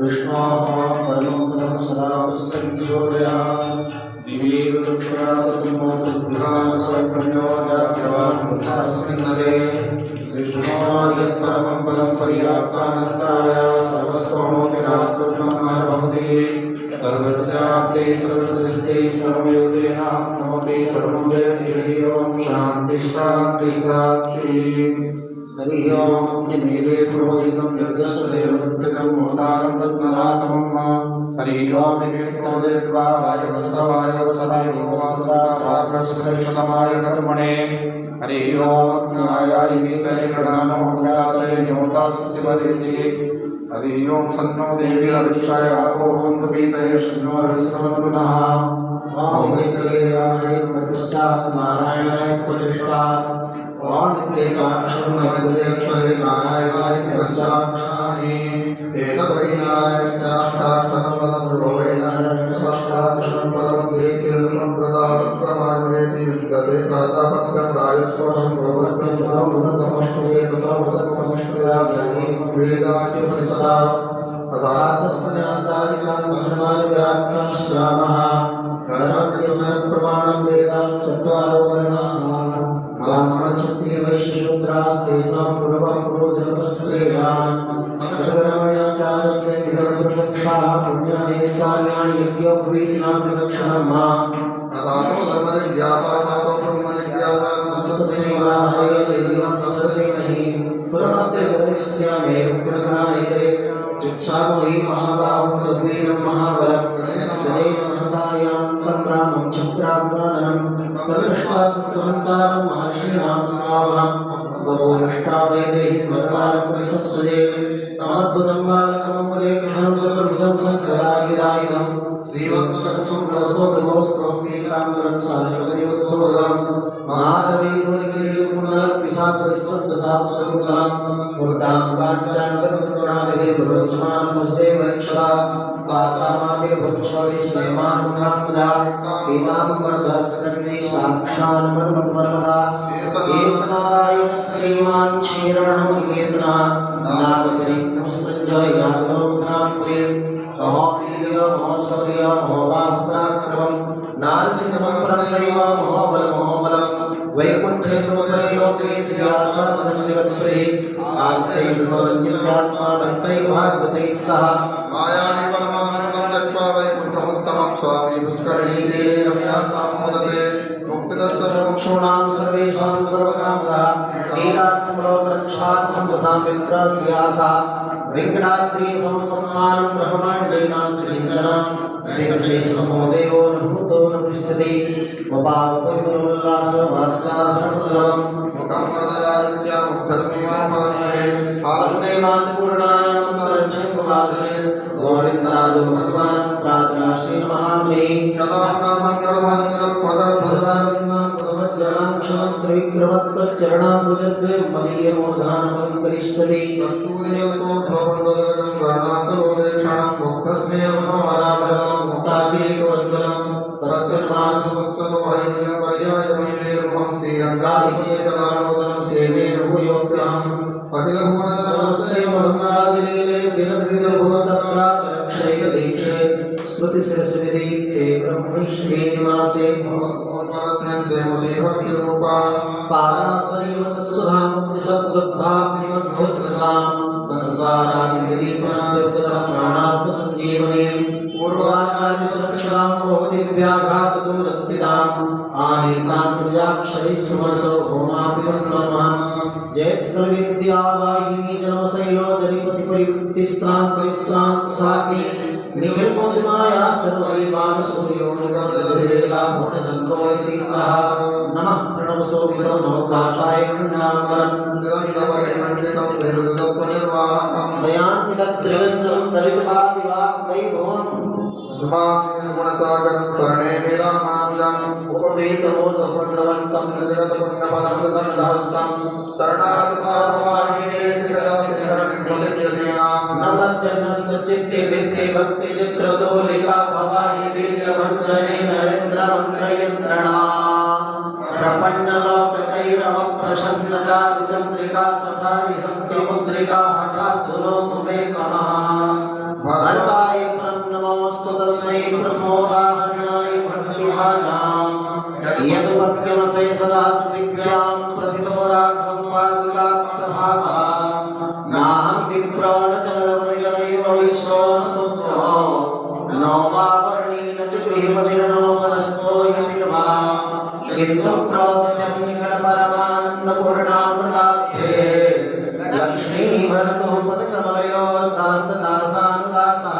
विष्णोः परमं पदं सदा वස්සन्तिजोर्या दिवे विदुक्षरातुल्मोदग्रासर्पण्योजाग्रवान्मुखस्मिन्नदे विष्णोर्यत्परमं पदं पर्याप्तानन्दाय सर्वस्वमोनिरात्ममार्भवति सर्वस्याब्दे सर्वसिद्धे सर्वयोगेनाप्नोति सर्वं जयति हरि ओं शान्ति शान्ति शान्ति हरि ओं अग्निमीरे पुरोहितं यज्ञस्य देवदत्तकं मोतारं रत्नरातमं हरि ओं विवेकोदयद्वाराय वस्तवाय वत्सवाय वार्गश्रेष्ठतमाय कर्मणे हरि ओं अग्नाय वीतये गणानमोदातये न्योतास्तिवदेशि हरि ओं सन्नो देवीरक्षाय आपो भवन्तु पीतये शृण्वरस्सवन्पुनः ओं नित्यदेवाय तत्पश्चात् नारायणाय पुरुषात् ओं नित्येकाक्षरमवेदेक्षरे नारायणाय पञ्चाक्षराणि एतद्वैनारायणाष्टाक्षरं वदन्तु वैनारायणषष्ठाक्षरं पदं देवीर्मं प्रदापमायुरेति विन्दते प्रातापत्यं राजस्वरं गोवर्धं तमोमृतमष्टुते तमोमृतमष्टुयामि वेदान्योपनिषदा तथातस्मयाचार्यान् ब्रह्मादिव्याख्यान् श्रामः प्रमाणं वेदाश्चत्वारो वर्णाः ब्राह्मणक्षत्रियवैश्यशूद्रास्तेषां पूर्वं पुरोजनपश्रेयान् अक्षरमण्याचार्यक्षाः पुण्यादेशकार्याणि यज्ञोपवीतिनां विलक्षणं मा तथातो धर्मजिज्ञासातो ब्रह्मजिज्ञासाश्रीमराहाय देवीं तत्रते नहि पुरमध्यगमिष्यामि रुक्मिणायते चिच्छामो हि महाबाहुं तद्वीरं महाबलं तदेवहन्तायां तत्रामं छत्रावदानं तदृष्ट्वा शत्रुहन्तारं महर्षीणां स्वावहं बभूवष्टावैदेहि मत्कारं परिशस्वजे तमद्भुतं बालकममुदे कृष्णं चतुर्भुजं सङ्कृदायुधायुधं श्रीवत्सकं रसोगमोस्त्वं पीताम्बरं साधुदेवसुभगं महारवीगोरिगिरिमुनलपिशापरिष्वद्दशास्त्रमुखलं मुग्धां वाञ्छाङ्गदुर्गुणादिगे गुरुचमान् मुस्देवैक्षरा वासामाभिर्भुक्षोरिष्णयमानुखामुदा पीताम्बरधरस्कन्धे साक्षान्मन्मथमर्मदा एषनारायण श्रीमान् क्षीराणमुनिकेतनः नागरिकमुत्सृज्य यादवोत्तरापुरीं महोवीर्य महोशौर्य महोबाहुपराक्रमं नारसिंहमप्रणयम महोबलं वैकुण्ठे त्रैलोके श्रियासनमदनिवत्पदे आस्ते विष्णुरञ्जितात्मा भक्तैर्भागवतैः सह मायामि परमानन्दं दत्त्वा वैकुण्ठमुत्तमं स्वामी पुष्करिणी तीरे रम्यासां मोदते मुक्तिदस्सर्वमुक्षूणां सर्वेषां सर्वकामदा नीलात्मलोकरक्षार्थं वसां विप्रश्रियासा वेङ्कटाद्रि समस्तस्मानं ब्रह्माण्डे नास्ति किञ्चन वेङ्कटेशसमो देवो न भूतो न भविष्यति वपालपरिमलोल्लासभास्काधरमुल्लभं मुखं वरदराजस्य मुखस्मिमाभास्महे फाल्गुने मासे पूर्णायां परक्षङ्गवासरे गोविन्दराजो भगवान् प्रार्थना श्रीमहामुने कदापना सङ्कटभाङ्गल्पदभदारविन्दां भगवज्जनां क्षमं त्रिविक्रमत्तच्चरणाम्बुजद्वे मदीयमूर्धानमं करिष्यति कस्तूरियल्पो प्रबन्धदगं वर्णान्तरोदेक्षणं मुक्तस्मेव मनोहराभरणं मुक्ताभिरेकोज्ज्वलं पश्चिन्मानसवस्ततो हरिभुजं पर्यायमण्डे रूपं श्रीरङ्गाधिकेकदानवदनं सेवे रघुयोग्यहम् अखिलभुवनधर्मस्य महङ्गादिलीले विनद्विदभुवनतरक्षैकदीक्षे स्मृतिशिरसिविदीप्ते ब्रह्मणि श्रीनिवासे भवन्मोहनपरस्मिन् सेमुषीभक्तिरूपा पारास्वरीवचस्वधामुनिसद्बुद्धाग्निमद्भुतकृतां संसाराग्निदीपनां व्यक्तः प्राणात्मसञ्जीवनीं पूर्वाचार्यसुरक्षां भवतिव्याघातदूरस्थिताम् आनीतां तुर्याक्षरीस्सुमनसो भूमापिबन्धनमः जयत्स्कलविद्यावाहिनी जन्मशैलो जनिपतिपरिवृत्तिश्रान्तविश्रान्तसाकी निखिलमोदिमाया सर्वैवानसूर्यो निगमदधिरेला पूर्णचन्द्रो यतीन्द्रः नमः प्रणवशोभितो नवकाशाय गृह्णाम्बरं दण्डपरिमण्डितं निर्वाहकं दयाञ्चितत्रिगञ्जलं दलितवादिवाग्वैभवम् स्माग्निर्गुणसागरं शरणे विरामामिदम् उपवेतमोदपुण्डवन्तं जगत्पुण्यफलमृतं दहस्तं शरणागतसार्ववाहिने श्रीकलाश्रीहरणिं वदिष्यतीनां नमज्जनस्य चित्ते वित्ते भक्तिचित्रदोलिका भवाहि वीर्यभञ्जने नरेन्द्रमन्त्रयन्त्रणा प्रपन्नलोककैरवप्रसन्नचारुचन्द्रिका सठायि हस्ते मुद्रिका हठा धुनोतु मे नमः भरताय परं नमोऽस्तु तस्मै प्रथमोदाहरणाय भक्तिभाजाम् यदुपद्यमसे सदा प्रतिज्ञां प्रतितो राघवपादुका प्रभावः नाहं विप्रो न च नरपतिगणैव वैश्यो न सूत्रो नो वा वर्णी न च गृहपतिर्नो मनस्थो यतिर्वा किन्तु प्रोक्त्यग्निकरपरमानन्दपूर्णामृताब्धे लक्ष्मीभरतो पदकमलयोर्दासदासानुदासः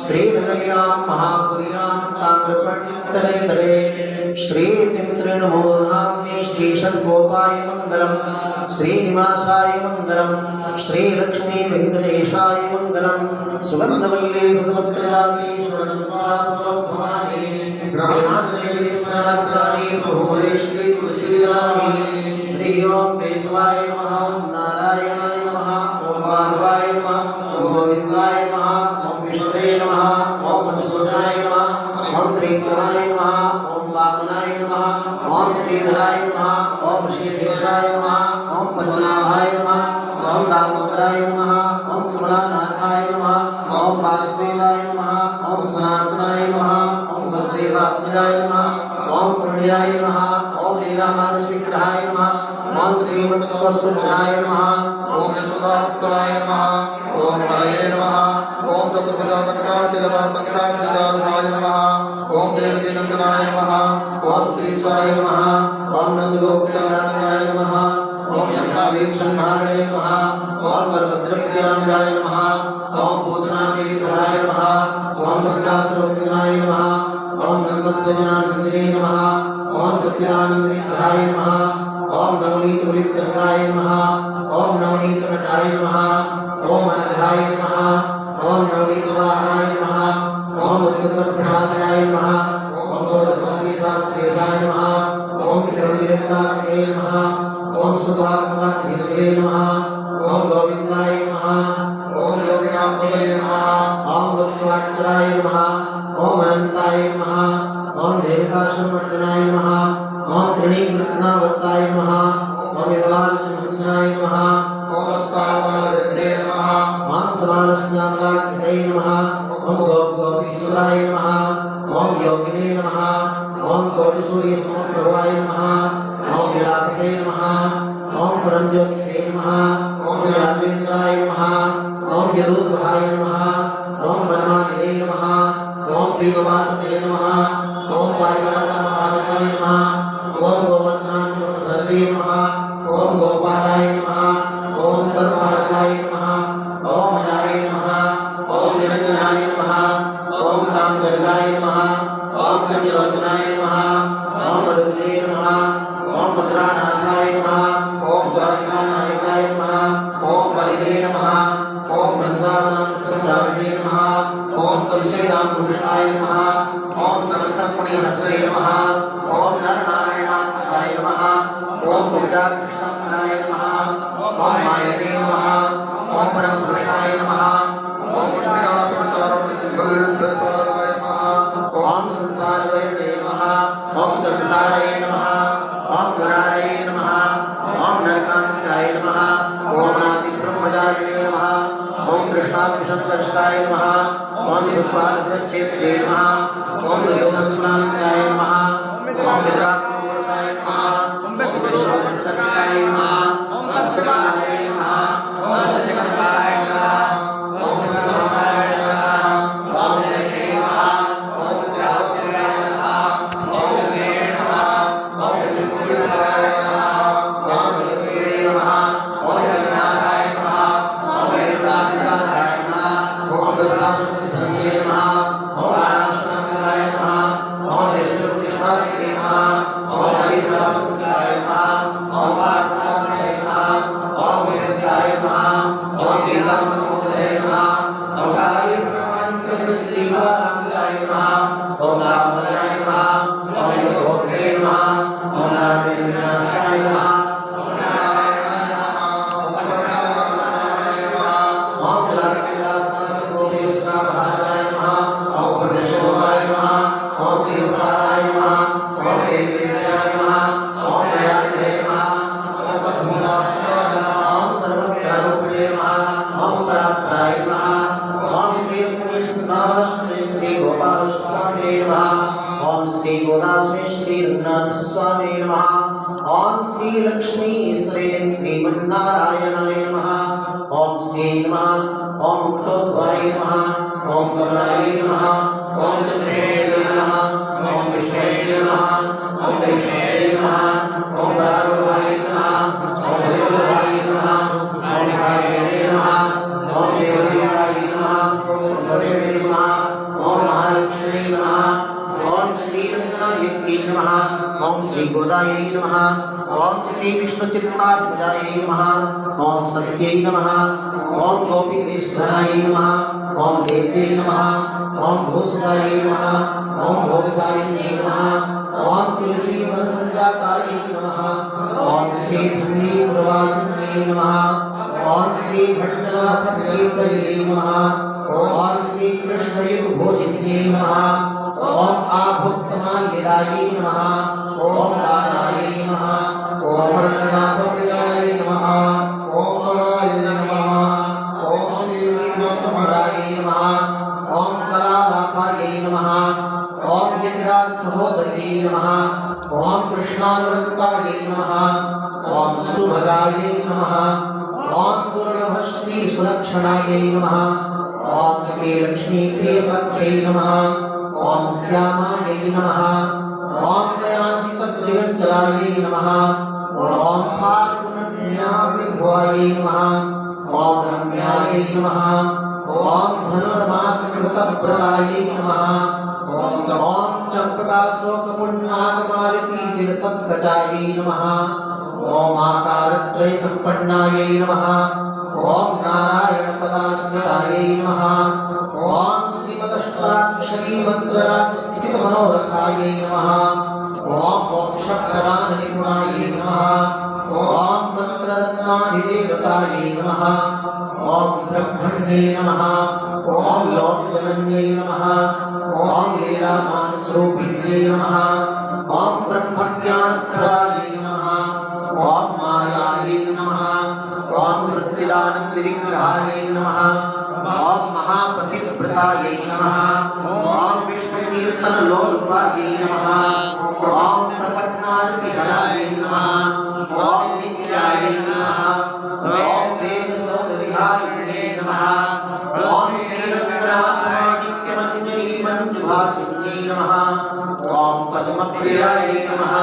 श्रीनगर्यां महापुर्यां ताम्रपर्णोत्तरेतरे श्रीतिमित्रिणमूर्धाम्ने श्रीषड्गोपाय मङ्गलम् श्रीनिवासाय मङ्गलम् श्रीलक्ष्मी वेङ्कटेशाय मङ्गलम् सुगन्धवल्ली सुगन्धवल्ली सुगन्धवानि ग्रहाणदेवी स्नानानि बहुवरेश्वरी तुलसीदानि हरि ओं केशवाय नमः ओं नारायणाय नमः ओं माधवाय नमः ओं गोविन्दाय नमः ओं विष्णवे नमः ओं मधुसूदनाय नमः ओं त्रिपुराय नमः ओं वामनाय नमः ओं श्रीधराय नमः ओं श्रीधराय नमः ओं पद्मनाभाय नमः ओं दामोदराय नमः ओं कमलानाथाय नमः ओं वासुदेवाय नमः ओं सनातनाय नमः ओं वसुदेवात्मजाय नमः ओं पुण्याय नमः ओं लीलामानसविग्रहाय नमः ओं श्रीवत्सवसुभद्राय नमः ओं यशोदावत्सलाय नमः ओं हरये नमः ओं चतुर्भुजावक्राशिलदासङ्क्रान्तिदारुणाय नमः ओं देवकीनन्दनाय नमः ओं श्रीशाय नमः ओं नन्दगोप्याय नमः ओं यमुनावीक्षणहारणे नमः ओं वरभद्रप्रियाय नमः ओं भूतनादेवीधराय नमः ओं सकलासुरवन्दनाय नमः ओं नन्दोदनानन्दने नमः ओं सत्यनारायणविग्रहाय नमः ओं नवनीतविग्रहाय नमः ओं नवनीतनटाय नमः ओं अनघाय नमः ओं नवनीतवाहनाय नमः ओं उज्ज्वलप्रसादाय नमः ओं षोडशस्त्रीशास्त्रीशाय नमः ओं त्रिवेदाय नमः ओं सुभागवताय नमः ओं गोविन्दाय नमः ओं योगिनाम्बुदये नमः ओं लोकस्वाक्षराय नमः ओं अनन्ताय नमः ओं देवकाशमर्दनाय नमः ओं त्रिणीकृतनावर्ताय नमः ओं विलासमर्दनाय नमः ओं वत्तालबालचन्द्रे नमः ओं तबालस्नामलाकृतये नमः ओं गोपीश्वराय नमः ओं योगिने नमः ओं कोटिसूर्यसमप्रभाय नमः ओं विलापते नमः ओं परमज्योतिषे नमः ओं यादवेन्द्राय नमः ओं यदूर्भाय नमः ओं वनमालिने नमः ओं पीतवास्ते नमः ओं पारिजातमहाराय नमः ओं गोवर्धनाचलधरवे नमः ओं गोपालाय नमः ओं सर्वभारताय नमः ओं अजाय नमः ओं निरञ्जनाय नमः ओं रामगर्गाय नमः ओं कंजलोचनाय नमः ओं मधुग्ने नमः ओं मधुरानाथाय नमः ओं द्वारिकानायकाय नमः ओं परिणे नमः ओं वृन्दावनांसचारिणे नमः ओं तुलसीरामभूषणाय नमः ओं समन्तमणिहरे नमः ओं नरनारायणात्मकाय नमः ओं पूजाकृष्णात्मनाय नमः ओं मायते नमः ओं परमपुरुषाय नमः ओं पुष्टिकासुरचारणाय नमः ओं संसारवैर्णे नमः ओं जगसारये नमः ओं पुरारये नमः ओं नरकान्तिकाय नमः ओं अनादिब्रह्मचारिणे नमः ओं कृष्णाकृष्णकर्षकाय नमः ओं सुस्वादसच्छेत्रे नमः ओं योगन्पुरान्तिकाय नमः ओं विद्रात्मूर्ताय नमः ओं विष्णुवत्सकाय नमः ओं सत्यकाय नमः ओं सत्यकर्ताय नमः ओं ब्रह्माय नमः ओं जयते नमः ओं विद्रात्मूर्ताय नमः ओं विष्णवे नमः ओं विष्णुदेवाय नमः ओं जगदेवे नमः ओं जगन्नाथाय नमः ओं वेदाधिशालाय नमः ओं विश्वासुद्धये नमः ओं आराधनाय नमः ओं विष्णुप्रतिष्ठाय नमः ओं हरिप्रासाय नमः ओं पार्थाय नमः ओं विद्याय नमः ओं वेदान्तमोदये नमः ओं कार्यप्रमाणिकृतश्रीवाराय नमः ओं रामधराय नमः ओं योगभोक्त्रे नमः ओं नारायणाय नमः ओं नारायणाय नमः ओं जलाकेदासनासकोदेशनाभाय नमः ओं पुण्यशोभाय नमः ओं तिरुपाय नमः ओं वेदवेद्याय नमः ओं दयानिधे नमः ओं पद्मनाभाय नमः ओं सर्वज्ञारूपिणे नमः श्री श्री गोपाल स्वामी नमः। ओम श्री गोदाश्री श्री रघुनाथ स्वामी नमः। ओम श्री लक्ष्मी श्री श्रीमन्नारायणाय नमः। ओम श्री नमः। ओम मुक्तोद्भवाय नमः। ओम कमलाय नमः। ओम चंद्रेय नमः। ओम विष्णुवे नमः। ओम वैष्णवे नमः। ओम राघवाय नमः। ओम देवाय नमः। ओम साईं नमः। ओम देवाय नमः। ओम सुंदराय नमः। ओम महालक्ष्मी नमः। ओम श्री रंगनायकी नमः। ओम श्री गोदायै नमः। ओम श्री विष्णु चित्तात्मजाय नमः। ओम सत्यै नमः। ओम गोपीश्वराय नमः। ओम देव्यै नमः। ओम भूषणाय नमः। ओम भोगसारिण्यै नमः। ओम तुलसी वन संजाताय नमः। ओम श्री धन्वी प्रवासिन्यै नमः। ओम श्री भट्टनाथ प्रियतये नमः। ओम श्री कृष्ण युग भोजिन्ये नमः। ओम आभुक्तमाल्यदायै नमः। ओम दानाय नमः। ओम रंगनाथ प्रियाय नमः। ओम राय नमः। ओम श्री विष्णुसमराय नमः। ओम कलालापाय नमः। ओम यतिराज सहोदर्यै नमः। ओम कृष्णानुरक्ताय नमः। ओम सुभगाय नमः। ओम दुर्लभ श्री सुलक्षणाय नमः। ओम श्री लक्ष्मी प्रिय सख्यै नमः। ओम श्यामाय नमः। ओम दयाञ्चित प्रियंचलाय नमः। ओम फाल्गुनन्याविभवाय नमः। ओम रम्याय नमः। ओम धनुर्मासकृतव्रताय नमः। ओम चंपकाशोकपुण्णाकमालिकी दिवसत्कचाय नमः। ओम आकारत्रय संपन्नाय नमः। ओम नारायण पदाश्रिताय नमः। ओम श्रीमदष्टाक्षरी मंत्रराज स्थित मनोरथाय नमः। ओम मोक्षप्रदान निपुणाय नमः। ओम मंत्ररत्नाधिदेवताय नमः। ओम ब्रह्मण्ये नमः। ओम लोकजनन्ये नमः। ओम लीलामानसरूपिण्ये नमः। ओम ब्रह्मज्ञानप्रदाय नमः। ओम मायाय नमः। ओम सच्चिदानंद विग्रहाय नमः। ओम महापतिव्रताय नमः। ओम विष्णु कीर्तन लोलुपाय नमः। ओम प्रपन्नादिहराय नमः। ओम नित्याय नमः। ओम वेद सौध विहारिणे नमः। ओम श्रीरंगनाथ माणिक्य मंजरी मंजुभासिन्ये नमः। ओम पद्मप्रियाय नमः।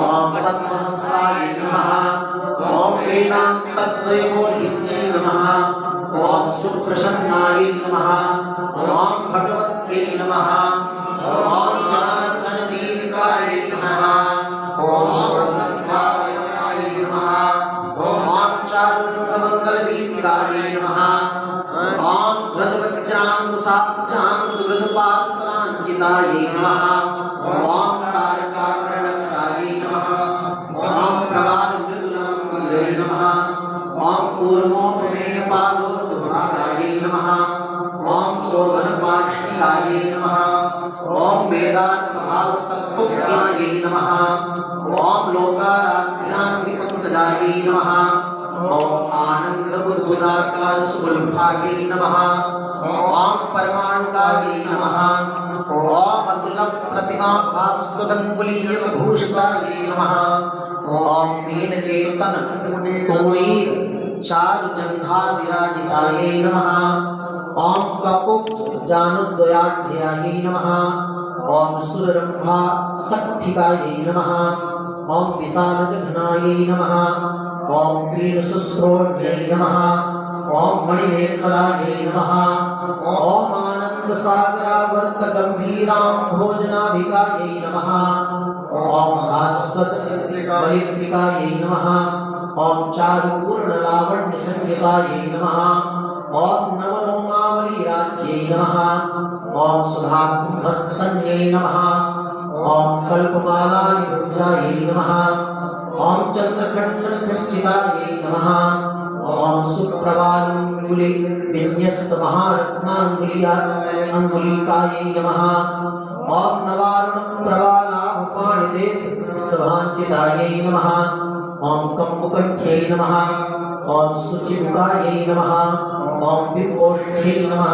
ओम पद्महंसाय नमः। ओम वेदांत तत्त्वबोधिन्ये नमः। ओम सुप्रसन्नाय नमः। ओम भगवत्यै नमः। ओम जनार्दन जीविकाय नमः। ओम स्वस्तिकाय नमः। ओम चारुदत्त मंगल दीपिकाय नमः। ओम ध्वजवज्रांकुशाब्जां दुर्गपातलांचिताय नमः। ओम तारकाकर्णकाय नमः। ओम प्रवाल मृदुलांकुले नमः। ओम कूर्मोपमेय पादोद्भागाय नमः। ओम शोभनपार्ष्णिकाय नमः। ओम वेदार्थ भाव तत्त्वज्ञाय नमः। ओम लोकाराध्यात्रिपङ्कजाय नमः। ओम आनंद बुद्बुदाकार सुगुल्फाय नमः। ओम परमाणुकाय नमः। ओम अतुल प्रतिमा भास्वदंगुलीयक भूषिताय नमः। ओम मीनकेतन कोणीर चारु जंघा विराजिताय नमः। ओम ककुब्ज जानुद्वयाढ्याय नमः। ओम सुररंभा सक्थिकाय नमः। ओम विशालजघनाय नमः। ओम वीरशुश्रोण्यै नमः। ओम मणिमेखलाय नमः। ओम आनंद सागरावर्त गंभीरां भोजनाभिकाय नमः। ओम भास्वत बलित्रिकाय नमः। ओम चारुपूर्ण लावण्य संयुताय नमः। ओम नवरोमावली राज्ये नमः। ओम सुधाकुंभस्तन्ये नमः। ओम कल्पमाला निरुद्धाय नमः। ओम चंद्रखंडन खच्चिताय नमः। ओम सुप्रभांगुली विन्यस्त महारत्नांगुलिया अंगुलिकाय नमः। ओम नवारुण प्रभालाभपाणिदेश सभांचिताय नमः। ओम कंबुकंठ्यै नमः। ओम सुचिमुखायै नमः। ओम विपोष्ठ्यै नमः।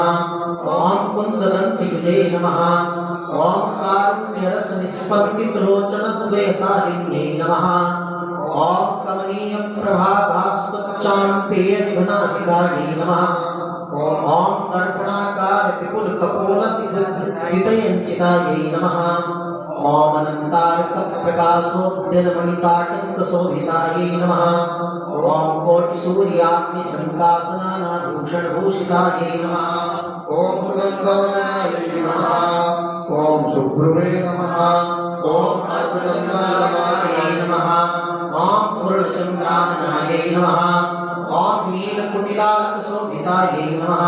ओम कुंददंतियुजे नमः ओम कारुण्यरस निस्पंदित लोचन द्वैसालिन्ये नमः ओम कमनीय प्रभाभास्वच्चाम्पेय निघनासिकायै नमः ओम दर्पणाकार विपुल कपोल वितयंचितायै नमः ओम अनंतारक प्रकाशोद्यन मणिताटंक शोभितायै नमः ओम कोटि सूर्याग्नि संकासनानाभूषण भूषितायै नमः ओम सुगंधवनायै नमः ओम शुभ्रुवे नमः ओम अर्धचंद्राय नमः ओम पूर्णचंद्राननायै नमः ओम नीलकुटिलालक शोभितायै नमः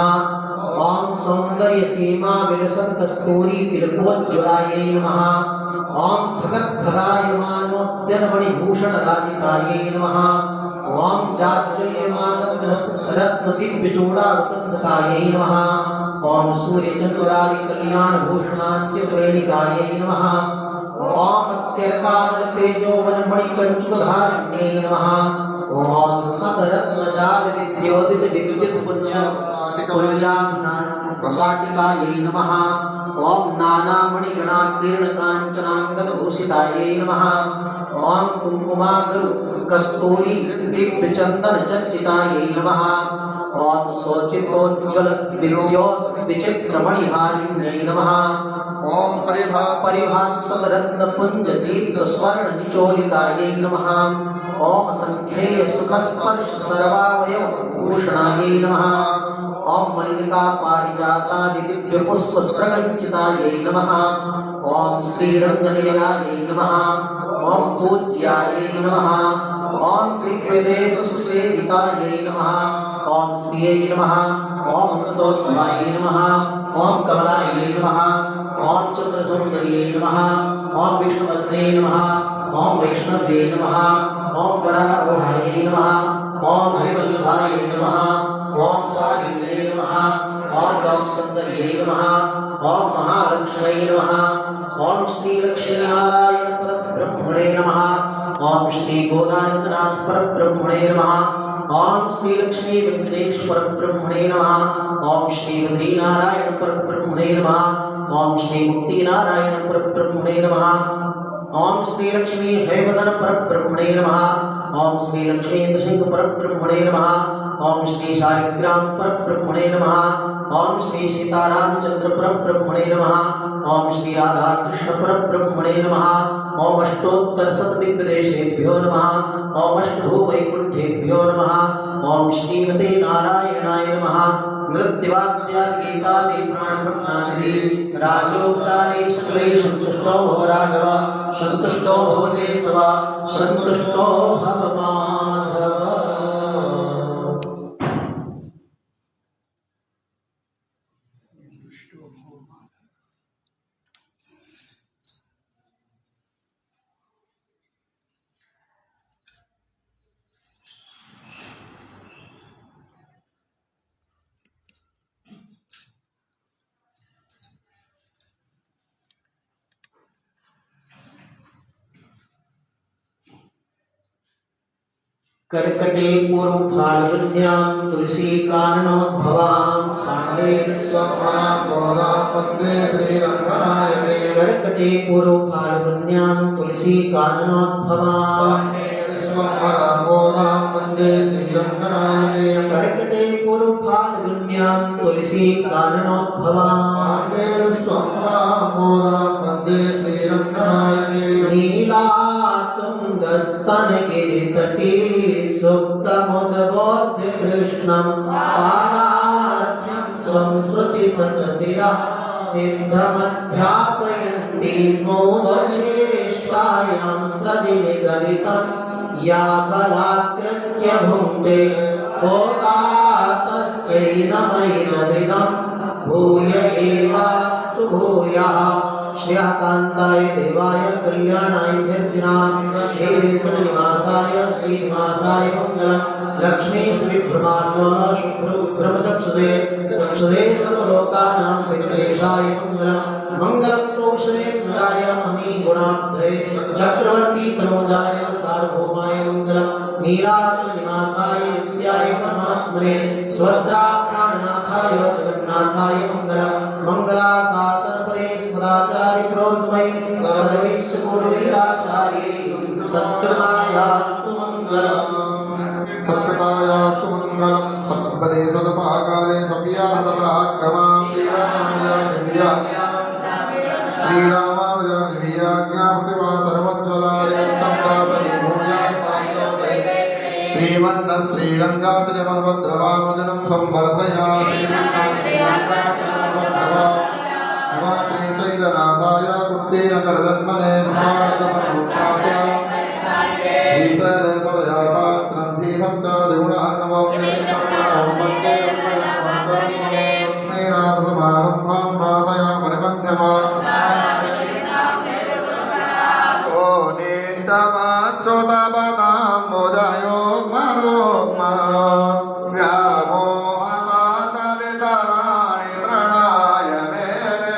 ओम सौंदर्य सीमा विलसत कस्तूरी तिलकोज्ज्वलायै नमः ओम भगत भगायमानोद्यन मणिभूषण राजितायै नमः ओम जाज्वल्यमान रत्न दिव्य चूड़ावतंसकायै नमः ओम सूर्य चंद्रादि कल्याण भूषणांचित वेणिकायै नमः ओम अत्यर्कानल तेजोवन मणिकंचुकधारिण्यै नमः ओम सतरत्नजाल विद्योदित विद्युत पुंज पुंजामनाटिकायै नमः ओम नानामणिगणाकीर्ण कांचनांगद भूषितायै नमः ओम कुंकुमाग्र कस्तूरी दिव्य चंदन चर्चितायै नमः ओम सोचितोज्ज्वल विद्योत विचित्र मणिहारिण्यै नमः ओम परिभासद रत्न पुंज दीप्त स्वर्ण निचोलितायै नमः ओम संख्येय सुख स्पर्श सर्वावयव भूषणायै नमः ओम मल्लिका पारिजातादि दिव्य पुष्प स्रगंचितायै नमः ओम श्रीरंग निलयायै नमः ओम पूज्यायै नमः ओम दिव्य देश सुसेवितायै नमः ओम श्रियै नमः ओम अमृतोत्तमायै नमः ओम कमलायै नमः ओम चंद्रसौंदर्यै नमः ओम विष्णुपत्न्यै नमः ओम वैष्णव्यै नमः ओम वरारोहायै नमः ओम हरिवल्लभायै नमः ओम स्वामिन्यै नमः ओम लोकसुंदर्यै नमः ओम महालक्ष्म्यै नमः ओम श्री लक्ष्मीनारायण परब्रह्मणे नमः ओम श्री गोदानंदनाथ परब्रह्मणे नमः ओम श्री लक्ष्मी वेंकटेश्वर परब्रह्मणे नमः ओम श्री बद्रीनारायण परब्रह्मणे नमः ओम श्री मुक्तिनारायण परब्रह्मणे नमः ओम श्री लक्ष्मी हैवदन परब्रह्मणे नमः ओम श्री लक्ष्मीन्द्र सिंह परब्रह्मणे नमः ओम श्री शालिग्राम परब्रह्मणे नमः ओम श्री सीतारामचंद्र परब्रह्मणे नमः ओम श्री राधा कृष्ण परब्रह्मणे नमः ओम अष्टोत्तर शतदिव्यदेशेभ्यो नमः ओम अष्टभुवैकुण्ठेभ्यो नमः ओम श्रीमते नारायणाय नमः नृत्यवाद्यागीतादि प्राणभट्टादि राजोपचारे सकले सन्तुष्टो भव राघव सन्तुष्टो भव केशव सन्तुष्टो भव माधव। कर्कटे पूर्व फाल्गुन्यां तुलसी काननोद्भवां काण्डे स्वमनां गोदां वन्दे श्रीरङ्गनायके कर्कटे पूर्व फाल्गुन्यां तुलसी काननोद्भवां स्वमनां गोदां वन्दे श्रीरङ्गनायके कर्कटे पूर्व फाल्गुन्यां तुलसी काननोद्भवां स्वमनां गोदां वन्दे श्रीरङ्गनायके नीलातुङ्गस्तनगिरितटे सुप्तमुद्बोध्य कृष्णं पारार्थ्यं स्वं श्रुतिसतशिरः सिद्धमध्यापयन्ति स्वचेष्टायां सृजनिगलितं या बलात्कृत्य भुङ्क्ते गोदा तस्यै नमैदमिदं भूय एवास्तु भूयः श्रीकांताय देवाय कल्याणाय धीर्जनां श्रीवेंकटनिवासाय श्रीनिवासाय मंगलम् लक्ष्मी श्रीब्रह्माण्डोला शुभ्रविभ्रमचक्षुषे चक्षुषे सर्वलोकानां वेंकटेशाय मंगलम् मंगलम कौशलेन्द्राय महीगुणाब्धे चक्रवर्ती तनोजाय सार्वभौमाय मंगलम् नीलाचल निवासाय नित्याय परमात्मने स्वद्रा प्राणनाथ जगन्नाथाय जगन्नाथाय मङ्गलम् मङ्गलाशासनपरे स्मदाचार्य प्रोर्गमय सर्वैश्च पूर्वैराचार्यैः सत्कृतायास्तु मङ्गलम् सत्कृतायास्तु मङ्गलम् सर्वपदे सदसाकाले सव्याहतपराक्रमा श्रीरामावजाज्ञा प्रतिभा सर्वज्वलायत्तं पापये श्रीमन्न श्रीरङ्गा श्रीमन्भद्रवामुदिनं संवर्धया श्रीशैलनाथाय कुन्तेन करदन्मने भारतमनुप्राप्य श्रीशैलसदया पात्रं धीभक्तादिगुणार्णवं वन्दे लक्ष्मीनाथसमारम्भां प्रार्थयामनिमध्यमाम् ओ नित्यमाच्युतपदां मोदयो मरोमा व्यामोहतातलितराणि तृणाय मेने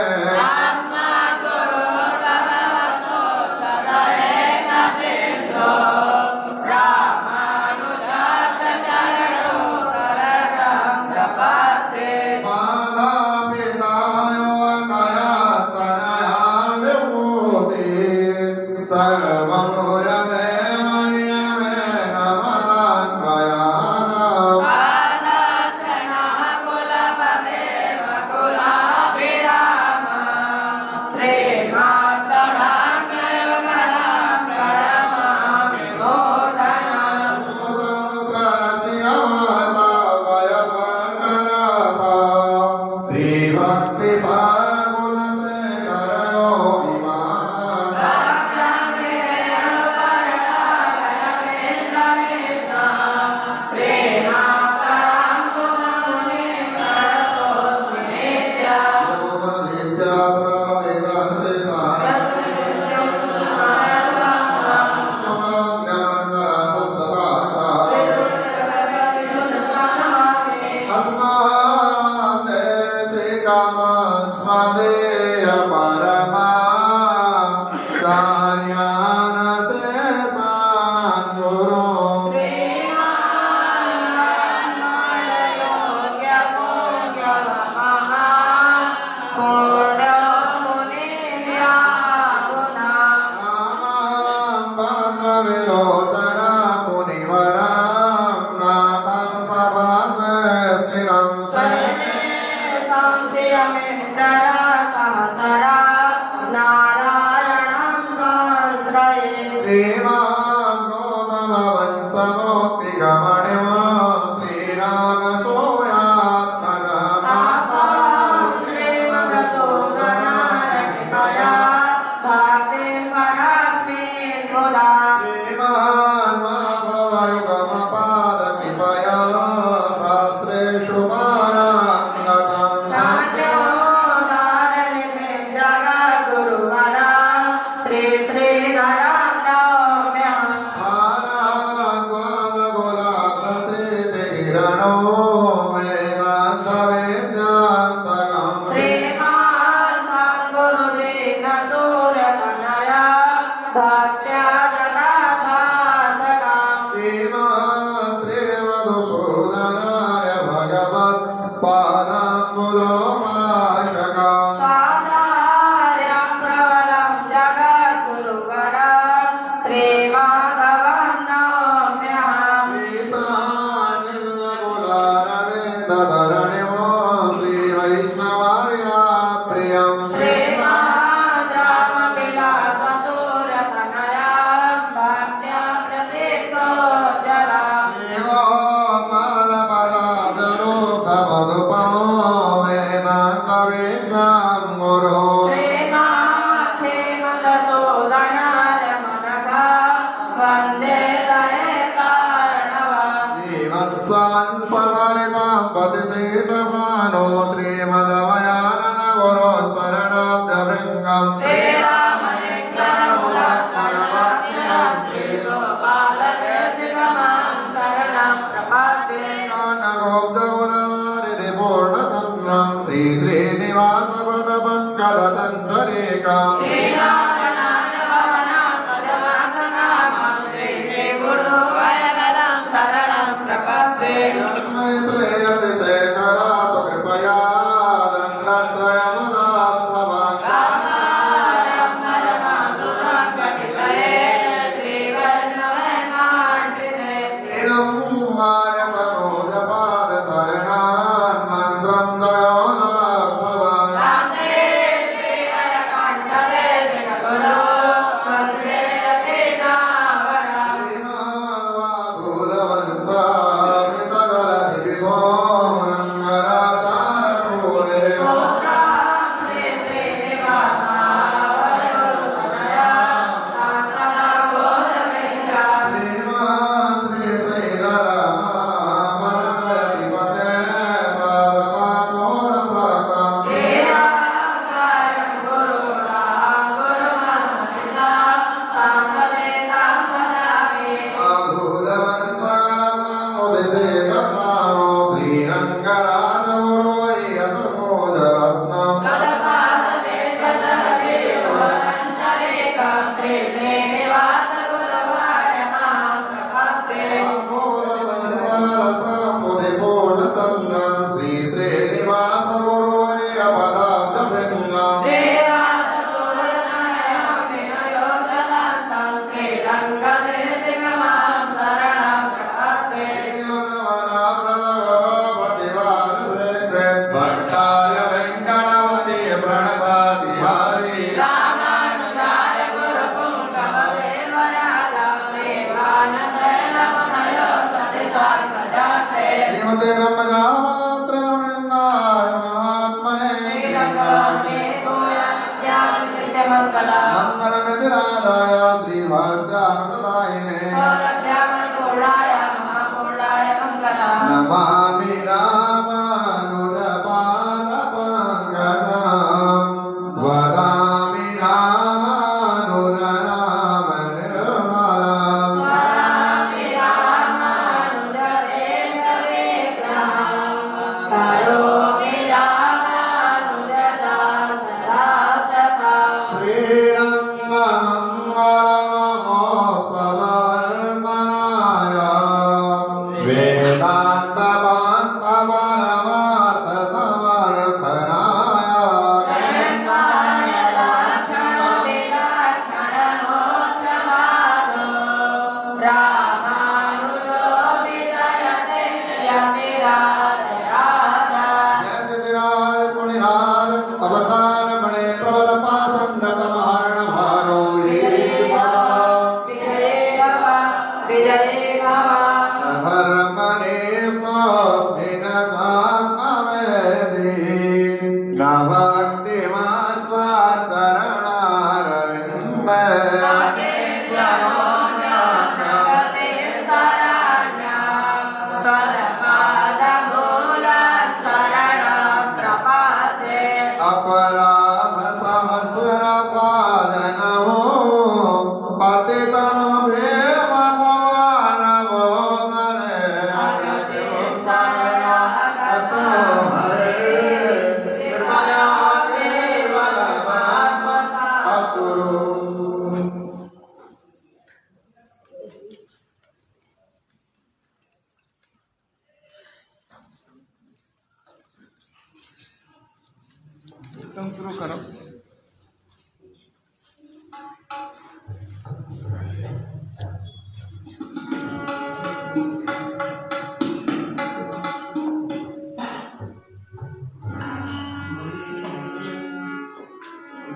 श्रेयति शेखरा सुकृपा तिहारी रामानुजार गुरु पुंगव देवराजा देवानशैलमुनयो सतिसार्गजास्ते श्रीमते रमजामात्रमुनिन्नाय महात्मने मंगलमितिरादाय श्रीभाष्यामृतदायिने नमामि नामानुजपादपङ्कजं वदामि नामानुजनामनिर्मलम् श्रीरङ्गमङ्गलमहोत्सवर्णनाय वेदान्तपान्तपरमार्थसमर्थनाय जयतिराज पुनिराज अवतारमणे प्रबलपासन्नतमहरणभारो धर्मणे प्रोस्मिनतात्मवेदी न भक्तिमास्वाचरणारविन्दे अपराध सहस्रपादनमो पतितमभेम पवनगोदरे शरणागतो हरे कृपया केवलमात्मसात्कुरु एकदम शुरू करो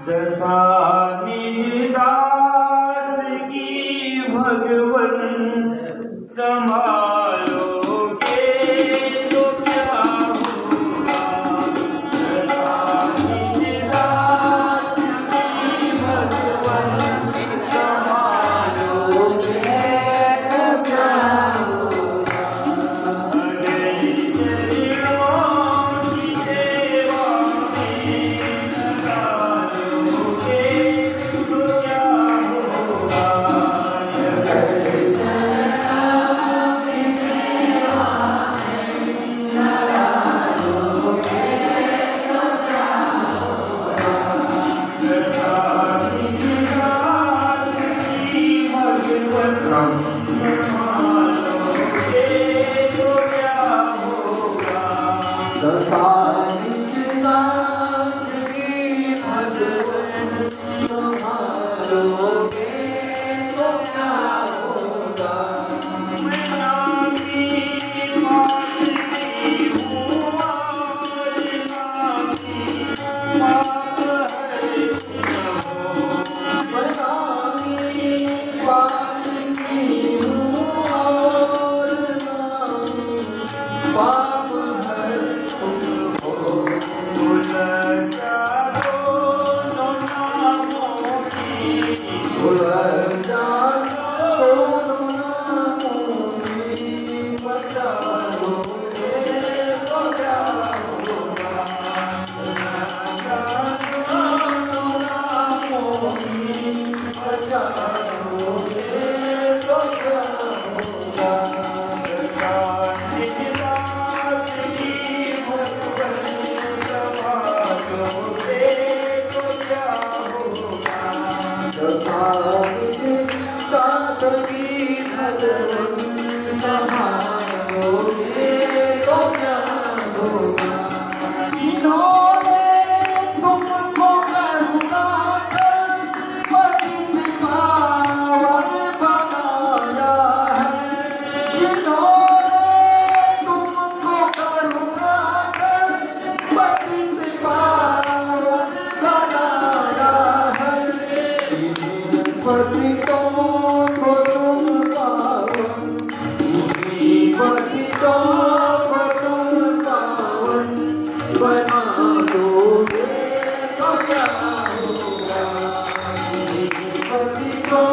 दशा निज दास की भगवन संभालोगे तो क्या होगा। दशा निज दास की भगवन संभालोगे तो क्या होगा। अगले चरणों की सेवा में लगाओगे तो क्या होगा। पतितों को तुम पावन, पतितों को तुम पावन बना दोगे तो क्या होगा? पतितों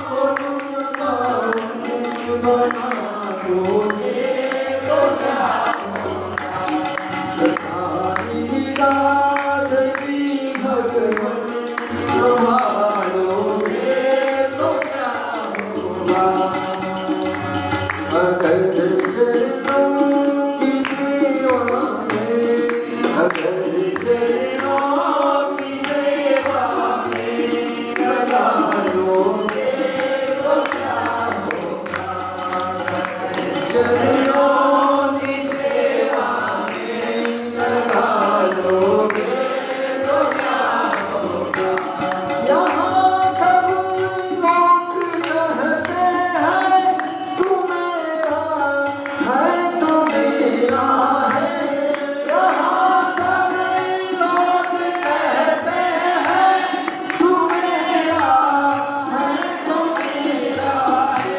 को तुम पावन बना दोगे तो क्या होगा? विराज की भगवन संभालोगे तो क्या होगा? अगर चरणों की सेवा में, अगर चरणों की सेवा में लगा लोगे तो क्या होगा? चरणों की सेवा में लगा लोगे तो क्या होगा? यहाँ सब लोग कहते हैं तू मेरा है, तू मेरा है। यहाँ सब लोग कहते हैं तू मेरा है, तू मेरा है।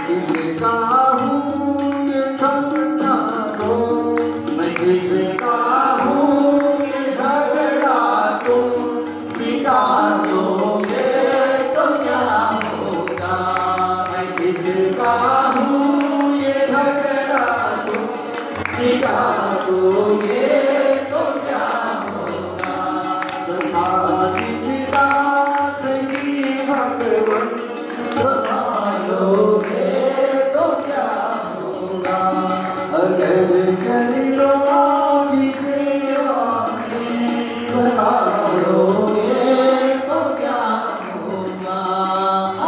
किसका हूँ ये समझा दो, मैं किसका हूँ ये झगड़ा तुम मिटा दोगे तो क्या होगा? मैं किसका हूँ ये झगड़ा तुम मिटा दोगे तो क्या होगा? विराज की भगवन संभालोगे तो क्या होगा? अगर चरणों की सेवा में लगा लोगे तो क्या होगा?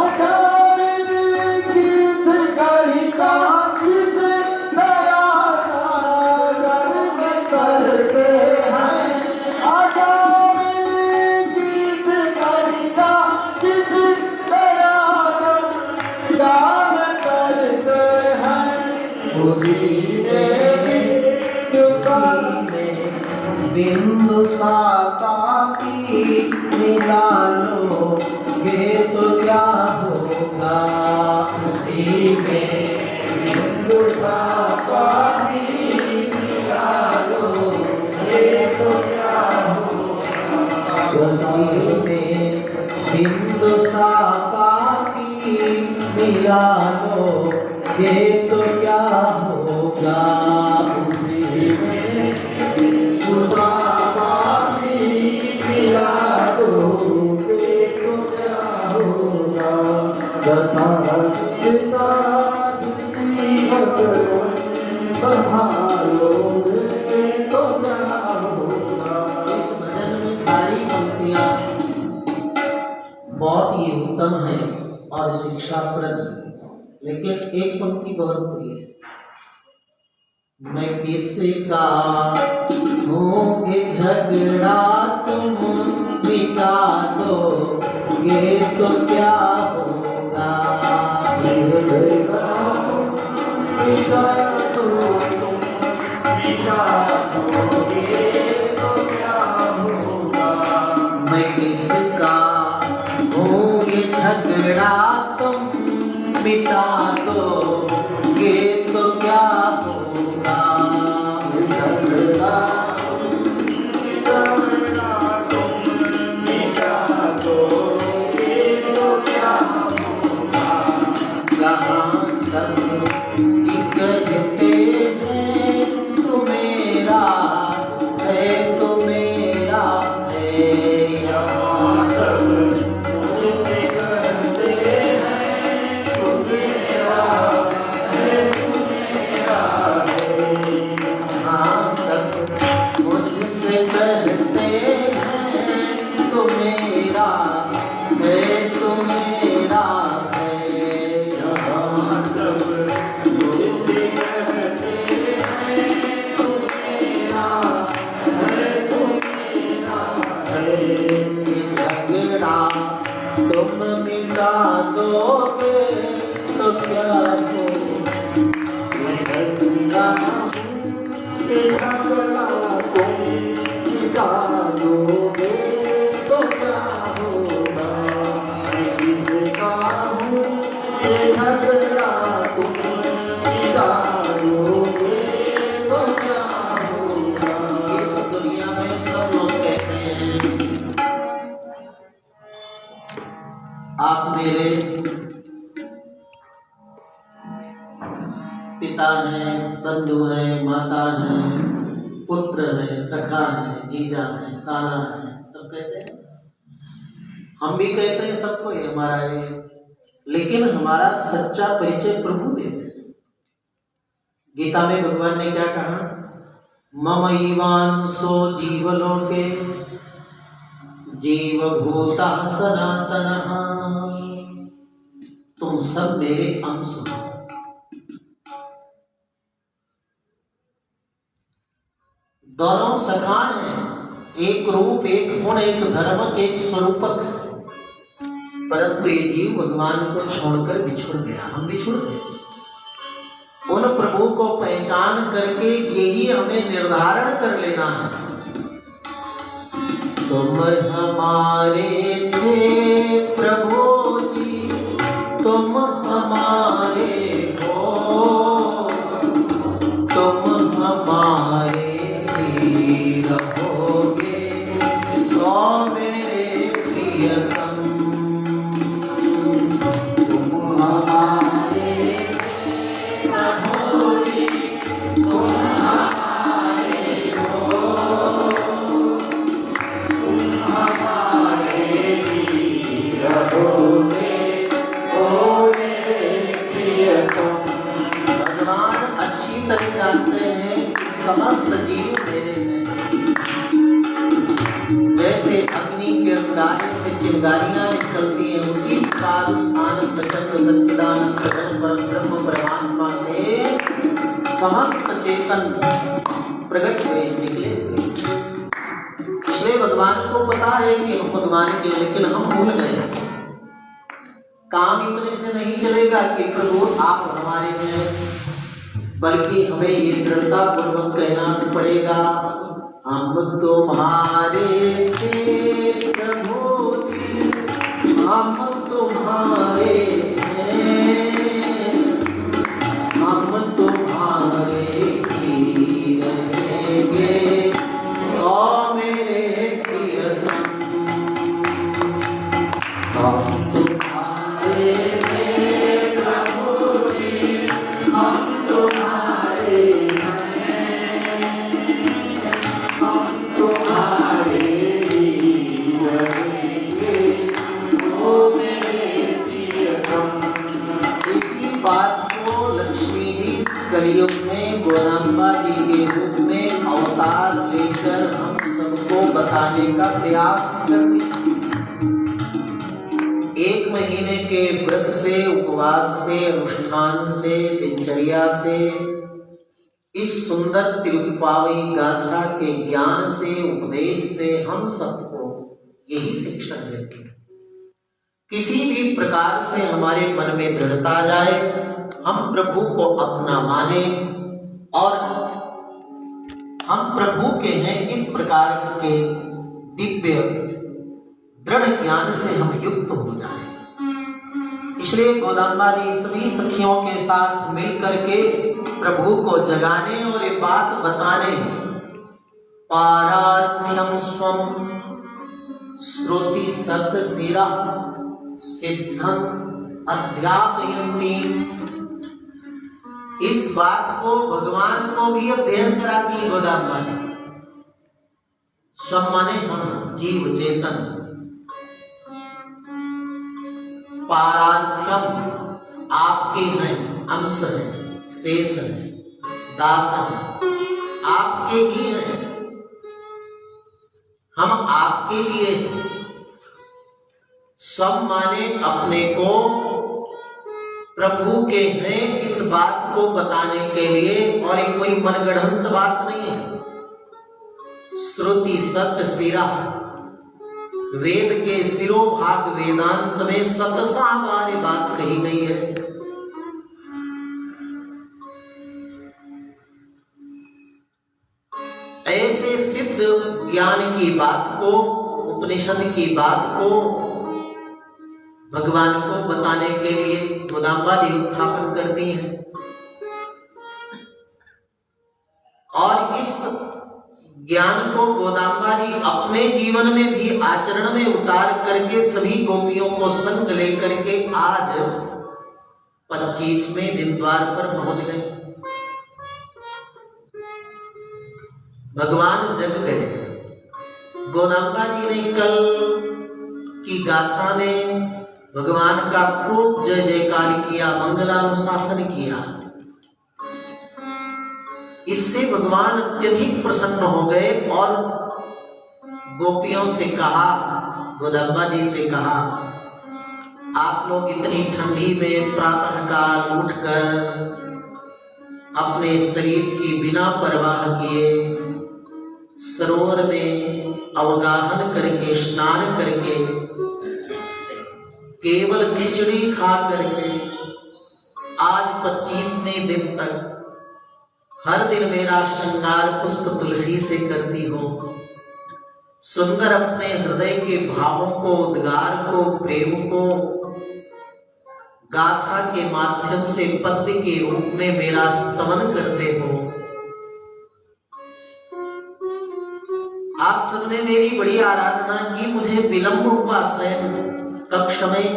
अजामिल गीत गायिका जिस नया सागर में करते हैं, अजामिल गीत गायिका जिस नया गान करते हैं, उसी में बिंदु सा पापी मिला लोगे तो क्या होगा? उसी में बिंदु सा पानी मिला लोगे तो क्या होगा? उसी में बिंदु सा पापी मिला लोगे तो क्या होगा? उसी में बिंदु सा पानी मिला लोगे तो क्या होगा? तथा पिता जितनी भगवन संभालोगे तो क्या होगा? इस भजन में सारी पंक्तियां बहुत ही उत्तम है और शिक्षाप्रद, लेकिन एक पंक्ति बहुत प्रिय है। मैं किसका हूँ कि झगड़ा तुम मिटा दोगे तो क्या होगा? मैं किसका हूँ ये झगड़ा तुम मिटा दोगे तो क्या होगा? यहाँ सब ही कहते हैं तू मेरा है, तू मेरा है। यहाँ सब मुझसे कहते हैं तू मेरा है, तू मेरा है। हाँ सब मुझसे कहते हैं तू मेरा है, तू मेरा है। यहाँ सब मुझसे कहते हैं तू मेरा है, तू मेरा है। ये झगड़ा तुम मिटा दोगे तो क्या होगा? मैं हंसता हूँ कि झगड़ा तुम मिटा दोगे तो क्या होगा? आप मेरे पिता हैं, बंधु हैं, माता हैं, पुत्र हैं, सखा हैं, जीजा हैं, साला हैं, सब कहते हैं। हम भी कहते हैं सबको ये हमारा है, लेकिन हमारा सच्चा परिचय प्रभु देते हैं। गीता में भगवान ने क्या कहा? ममैवांसो जीवलोके जीवभूतः सनातनः। तुम सब मेरे अंश हो। दोनों सखा हैं, एक रूप, एक गुण, एक धर्मक, एक स्वरूपक, परंतु ये जीव भगवान को छोड़कर बिछुड़ गया, हम बिछुड़ गए। उन प्रभु को पहचान करके यही हमें निर्धारण कर लेना है। तुम हमारे थे प्रभु जी, तुम हमारे हो, तुम हमारे ही रहोगे, तो मेरे प्रियतम। तुम हमारे प्रभु जी, तुम हमारे हो, तुम हमारे ही रहोगे, ओ मेरे प्रियतम। भगवान अच्छी तरह जानते हैं कि समस्त जीव मेरे हैं। जैसे अग्नि के अंगारे से चिंगारियां निकलती हैं, उसी प्रकार उस आनंद चंद्र सच्चिदानंद घन परम ब्रह्म परमात्मा से समस्त चेतन प्रकट हुए, निकले हुए। इसलिए भगवान को पता है कि हम भगवान के, लेकिन हम भूल गए। काम इतने से नहीं चलेगा कि प्रभु आप हमारे हैं, बल्कि हमें ये दृढ़ता पूर्वक कहना पड़ेगा, हम तुम्हारे थे प्रभु जी, हम तुम्हारे हैं, हम तुम्हारे ही रहेंगे, ओ मेरे प्रियतम। हम तुम्हारे हैं प्रभु जी, हम तुम्हारे हैं, हम तुम्हारे ही रहेंगे, ओ मेरे प्रियतम। इसी बात को लक्ष्मी जी इस कलयुग में गोदाम्बा जी के रूप में अवतार लेकर हम सबको बताने का प्रयास करती। एक महीने के व्रत से, उपवास से, अनुष्ठान से, दिनचर्या से, इस सुंदर तिरुप्पावई गाथा के ज्ञान से, उपदेश से हम सबको यही शिक्षण देती है। किसी भी प्रकार से हमारे मन में दृढ़ता आ जाए, हम प्रभु को अपना माने और हम प्रभु के हैं, इस प्रकार के दिव्य दृढ़ ज्ञान से हम युक्त हो जाएं। इसलिए गोदाम्बा जी सभी सखियों के साथ मिल करके प्रभु को जगाने और ये बात बताने, पारार्थ्यम स्वम श्रुति सत शिरा सिद्धम अध्यापयन्ति, इस बात को भगवान को भी अध्ययन कराती है गोदाम्बा जी। स्वम माने हम, जीव चेतन, पारार्थ्यम आपके हैं, अंश हैं, शेष हैं, दास हैं, आपके ही हैं, हम आपके लिए हैं। सब माने अपने को प्रभु के हैं, इस बात को बताने के लिए, और एक कोई मनगढ़ंत बात नहीं है। श्रुति सत्य सिरा, वेद के सिरोभाग वेदांत में सतसा बार बात कही गई है। ऐसे सिद्ध ज्ञान की बात को, उपनिषद की बात को भगवान को बताने के लिए गोदाम्बा जी उत्थापन करती हैं। और इस ज्ञान को गोदांबा जी अपने जीवन में भी आचरण में उतार करके सभी गोपियों को संग लेकर के आज 25वें दिन द्वार पर पहुंच गए। भगवान जग गए। गोदांबा जी ने कल की गाथा में भगवान का खूब जय जयकार किया, मंगलानुशासन किया। इससे भगवान अत्यधिक प्रसन्न हो गए और गोपियों से कहा, गोदांबा जी से कहा, आप लोग इतनी ठंडी में प्रातःकाल उठकर अपने शरीर की बिना परवाह किए सरोवर में अवगाहन करके स्नान करके केवल खिचड़ी खा करके आज 25वें दिन तक हर दिन मेरा श्रृंगार पुष्प तुलसी से करती हो, सुंदर अपने हृदय के भावों को, उद्गार को, प्रेम को गाथा के माध्यम से पद्य के रूप में मेरा स्तवन करते हो। आप सबने मेरी बड़ी आराधना की, मुझे विलंब हुआ शयन कक्ष में,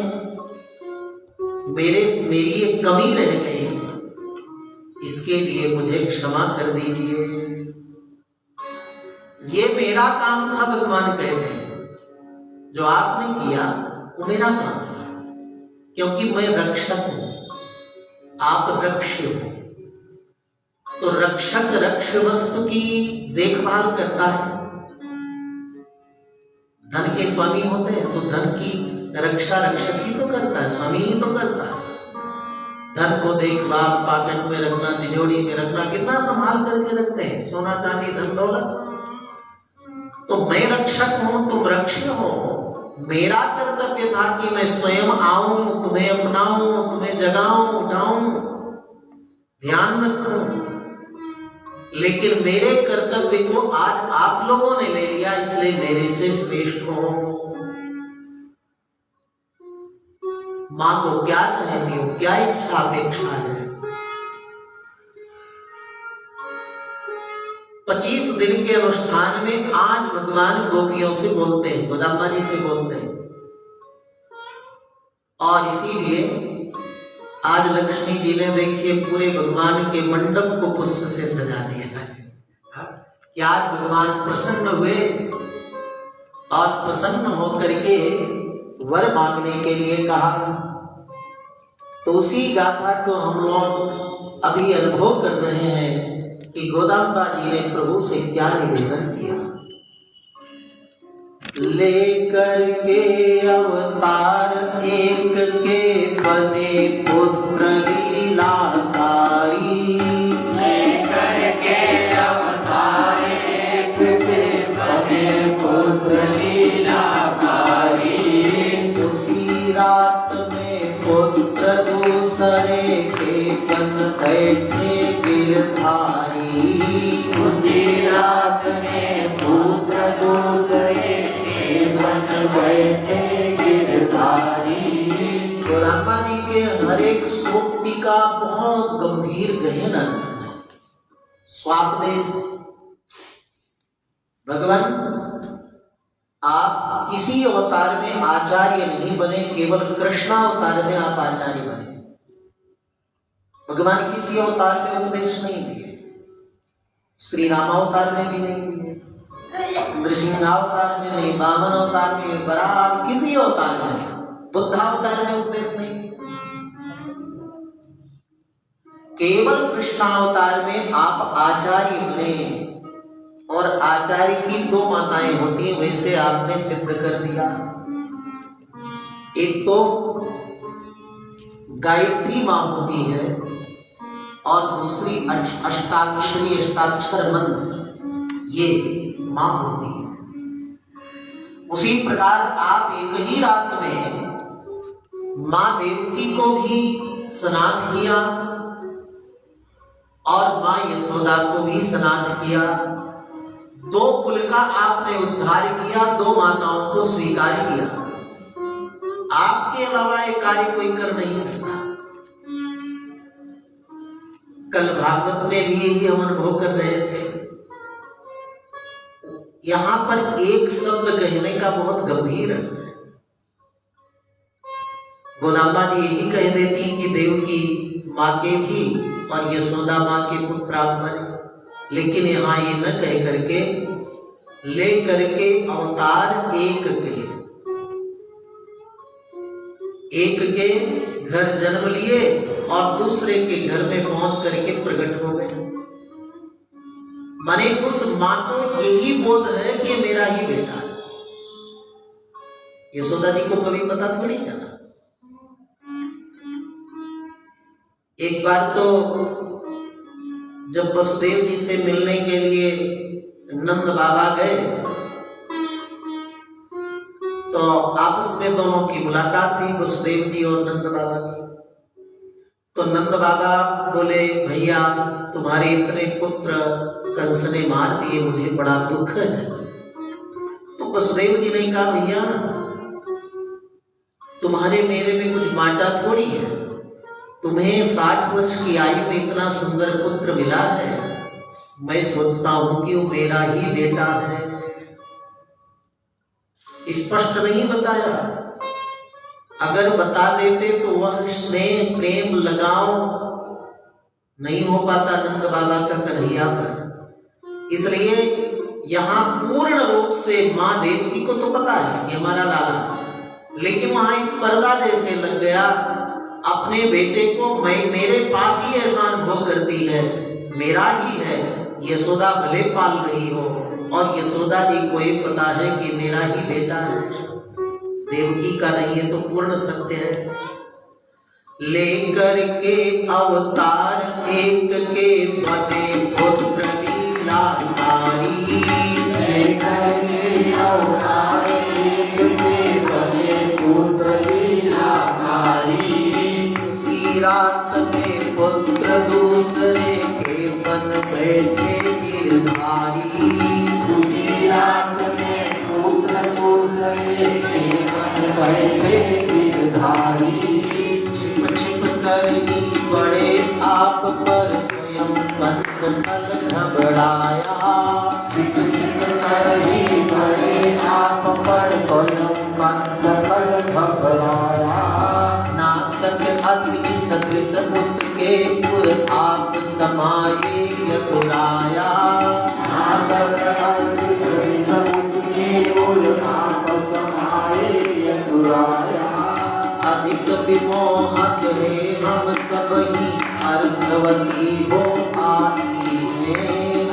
मेरी एक कमी रह गई, इसके लिए मुझे क्षमा कर दीजिए। ये मेरा काम था, भगवान कहते हैं, जो आपने किया वो मेरा काम था, क्योंकि मैं रक्षक हूं, आप रक्ष हो। तो रक्षक रक्ष वस्तु की देखभाल करता है। धन के स्वामी होते हैं तो धन की रक्षा रक्षक ही तो करता है, स्वामी ही तो करता है। धन को देखभाल, पॉकेट में रखना, तिजोरी में रखना, कितना संभाल करके रखते हैं, सोना चांदी धन दौलत। तो मैं रक्षक हूं, तुम रक्ष हो। मेरा कर्तव्य था कि मैं स्वयं आऊं, तुम्हें अपनाऊं, तुम्हें जगाऊं, उठाऊं, ध्यान रखूं। लेकिन मेरे कर्तव्य को आज आप लोगों ने ले लिया, इसलिए मेरे से श्रेष्ठ हो। मां को क्या चाहती हो, क्या इच्छा अपेक्षा है? 25 दिन के अनुष्ठान में आज भगवान गोपियों से बोलते हैं, गोदांबा जी से बोलते हैं, और इसीलिए आज लक्ष्मी जी ने देखिए पूरे भगवान के मंडप को पुष्प से सजा दिया है कि आज भगवान प्रसन्न हुए और प्रसन्न होकर के वर मांगने के लिए कहा। तो उसी गाथा को हम लोग अभी अनुभव कर रहे हैं कि गोदांबा जी ने प्रभु से क्या निवेदन किया। लेकर के अवतार एक के बने पुत्र लीलाकारी, लेकर के अवतार एक के बने पुत्र लीलाकारी। उसी रात में पुत्र दूसरे के बन बैठे गिरधारी, उसी रात में पुत्र दूसरे बन बैठे गिरधारी। गोदांबा जी के हर एक सूक्ति का बहुत गंभीर गहन अर्थ है। स्वापदेश, भगवान आप किसी अवतार में आचार्य नहीं बने, केवल कृष्णावतार में आप आचार्य बने। भगवान किसी अवतार में उपदेश नहीं दिए, श्री रामावतार में भी नहीं दिए, नृसिंहावतार में नहीं, वामन अवतार में, वराह, किसी अवतार में नहीं, बुद्धावतार में उपदेश नहीं। केवल कृष्णावतार में आप आचार्य बने, और आचार्य की 2 माताएं होती हैं, वैसे आपने सिद्ध कर दिया। एक तो गायत्री मां होती है और दूसरी अष्टाक्षरी अष्टाक्षर मंत्र ये मां होती है। उसी प्रकार आप एक ही रात में मां देवकी को भी स्नात किया और मां यशोदा को भी स्नात किया। 2 कुल का आपने उद्धार किया, 2 माताओं को स्वीकार किया। आपके अलावा ये कार्य कोई कर नहीं सकता। कल भागवत में भी यही हम अनुभव कर रहे थे यहां पर एक शब्द कहने का बहुत गंभीर अर्थ है। गोदाम्बा जी यही कह देती कि देवकी माँ के भी और यशोदा माँ के पुत्र आप बने, लेकिन यहां ये न कह करके ले करके अवतार एक के घर जन्म लिए और दूसरे के घर में पहुंच करके प्रकट हो गए। माने उस मां को यही बोध है कि मेरा ही बेटा है। यशोदा जी को कभी पता थोड़ी चला। एक बार तो जब वसुदेव जी से मिलने के लिए नंद बाबा गए तो आपस में दोनों की मुलाकात हुई, वसुदेव जी और नंद बाबा की। तो नंद बाबा बोले, भैया तुम्हारे इतने पुत्र कंस ने मार दिए, मुझे बड़ा दुख है। तो वसुदेव जी ने कहा, भैया तुम्हारे मेरे में कुछ बांटा थोड़ी है, तुम्हें 60 वर्ष की आयु में इतना सुंदर पुत्र मिला है, मैं सोचता हूं कि वो मेरा ही बेटा है। स्पष्ट नहीं बताया, अगर बता देते तो वह स्नेह प्रेम लगाव नहीं हो पाता नंद बाबा का कन्हैया पर। इसलिए यहां पूर्ण रूप से मां देवकी को तो पता है कि हमारा लाला, लेकिन वहां एक पर्दा जैसे लग गया। अपने बेटे को मैं मेरे पास ही एहसान भोग करती है, मेरा ही है। यशोदा भले पाल रही हो और यशोदा जी को ये पता है कि मेरा ही बेटा है, देवकी का नहीं है, तो पूर्ण सत्य है। लेकर के अवतार एक के बने पुत्र लीलाधारी, लेकर के अवतार एक के बने पुत्र लीलाधारी, उसी रात में पुत्र दूसरे के बन बैठे गिरधारी, उसी रात में पुत्र दूसरे के बन बैठे गिरधारी, छिप छिप कर ही बड़े आप पर स्वयं कंस खल घबराया, छिप छिप कर ही बड़े आप पर स्वयं कंस खल घबराया, नासक अग्नि सदृश उसके पुर आप समाये यतुराया, नासक अग्नि सदृश उसके पुर आप समाये यतुराया, अधिक विमोहक है हम सब ही अर्घवती हो आई है,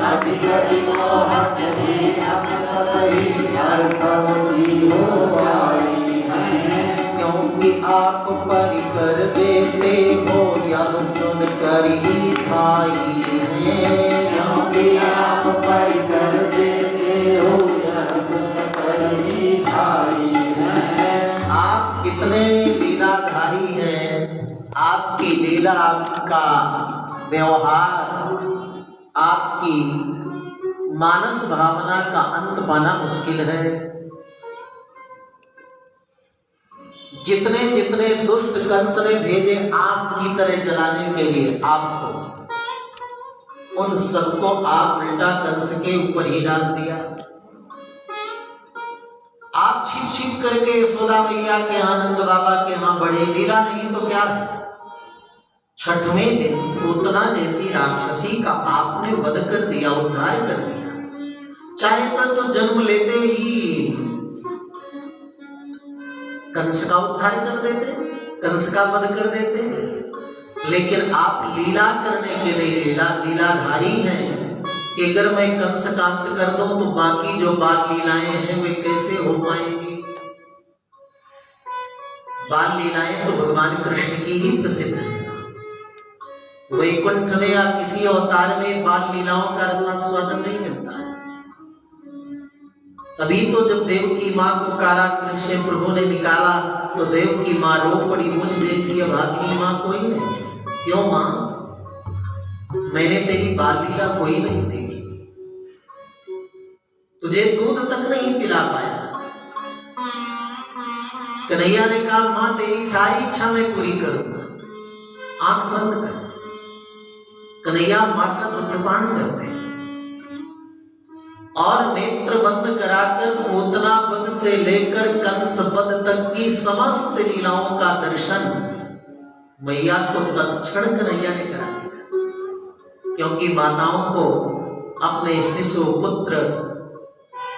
अधिक विमोहक है हम सब ही अर्घवती हो आई हैं, क्योंकि आप परिकर देते हो यह सुन कर ही भाई है, क्योंकि आप परिकर देते हो यह सुन कर ही भाई हैं। आप कितने लीलाधारी हैं, आपकी लीला, आपका व्यवहार, आपकी मानस भावना का अंत पाना मुश्किल है। जितने जितने दुष्ट कंस ने भेजे आग की तरह जलाने के लिए आपको, उन सबको आप उल्टा कंस के ऊपर ही डाल दिया। आप छिप छिप करके यशोदा मैया के यहाँ, नंद बाबा के यहाँ बड़े, लीला नहीं तो क्या, 6वें दिन पूतना जैसी राक्षसी का आपने वध कर दिया, उद्धार कर दिया। चाहे तो जन्म लेते ही कंस का उद्धार कर देते, कंस का वध कर देते, लेकिन आप लीला करने के लिए लीलाधारी हैं कि अगर मैं कंस का अंत कर दूं तो बाकी जो बाल लीलाएं हैं वे कैसे हो पाएंगी। बाल लीलाएं तो भगवान कृष्ण की ही प्रसिद्ध है। वैकुंठ में या किसी अवतार में बाल लीलाओं का रसास्वादन नहीं मिलता है। तभी तो जब देव की माँ को कारागृह से प्रभु ने निकाला तो देव की माँ रो पड़ी, मुझ जैसी अभागिनी माँ कोई नहीं। क्यों माँ, मैंने तेरी बाल लीला कोई नहीं देखी, तुझे दूध तक नहीं पिला पाया। कन्हैया ने कहा, माँ तेरी सारी इच्छा मैं पूरी करूंगा, आंख बंद कर। कन्हैया माँ का दुग्धपान करते हैं। और नेत्र बंद कराकर पूतना पद से लेकर कंस पद तक की समस्त लीलाओं का दर्शन मैया को तत्क्षण कन्हैया ने करा दिया। क्योंकि माताओं को अपने शिशु पुत्र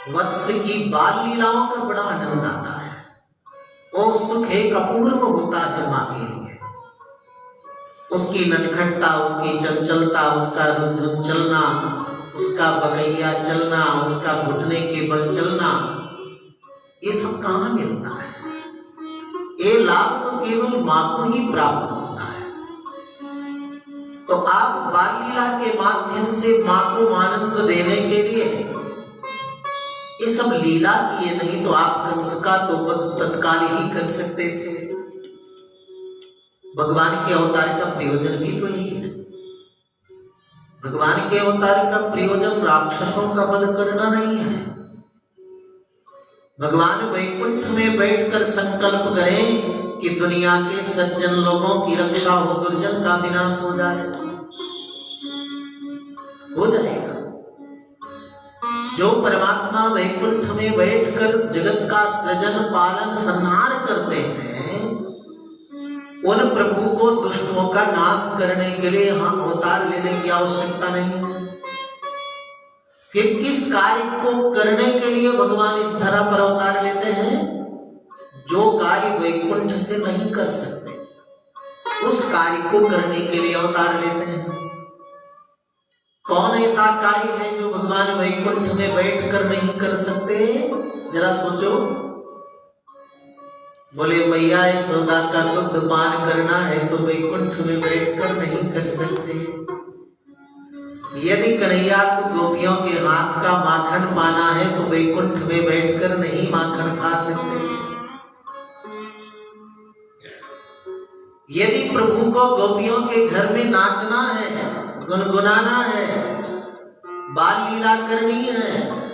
वत्स की बाल लीलाओं का बड़ा आनंद आता है। वो सुख एक अपूर्व होता है मां के लिए। उसकी नटखटता, उसकी चंचलता, उसका रुन चलना, उसका बगैया चलना, उसका घुटने के बल चलना, ये सब कहां मिलता है? ये लाभ तो केवल मां को ही प्राप्त होता है। तो आप बाल लीला के माध्यम से मां को आनंद देने के लिए ये सब लीला किए, नहीं तो आप कंस का तो वध तत्काल ही कर सकते थे। भगवान के अवतार का प्रयोजन भी तो यही है। भगवान के अवतार का प्रयोजन राक्षसों का वध करना नहीं है। भगवान वैकुंठ में बैठकर संकल्प करें कि दुनिया के सज्जन लोगों की रक्षा हो, दुर्जन का विनाश हो जाए, हो जाएगा। जो परमात्मा वैकुंठ में बैठकर जगत का सृजन पालन संहार करते हैं, उन प्रभु को दुष्टों का नाश करने के लिए हम अवतार लेने की आवश्यकता नहीं है। फिर किस कार्य को करने के लिए भगवान इस धरा पर अवतार लेते हैं? जो कार्य वैकुंठ से नहीं कर सकते, उस कार्य को करने के लिए अवतार लेते हैं। कौन ऐसा कार्य है जो भगवान वैकुंठ में बैठकर नहीं कर सकते? जरा सोचो। बोले मैया यशोदा का दुग्ध पान करना है तो वैकुंठ में बैठकर नहीं कर सकते। यदि कन्हैया को गोपियों के हाथ का माखन पाना है तो वैकुंठ में बैठकर नहीं माखन खा सकते। यदि प्रभु को गोपियों के घर में नाचना है, गुनगुनाना है, बाल लीला करनी है,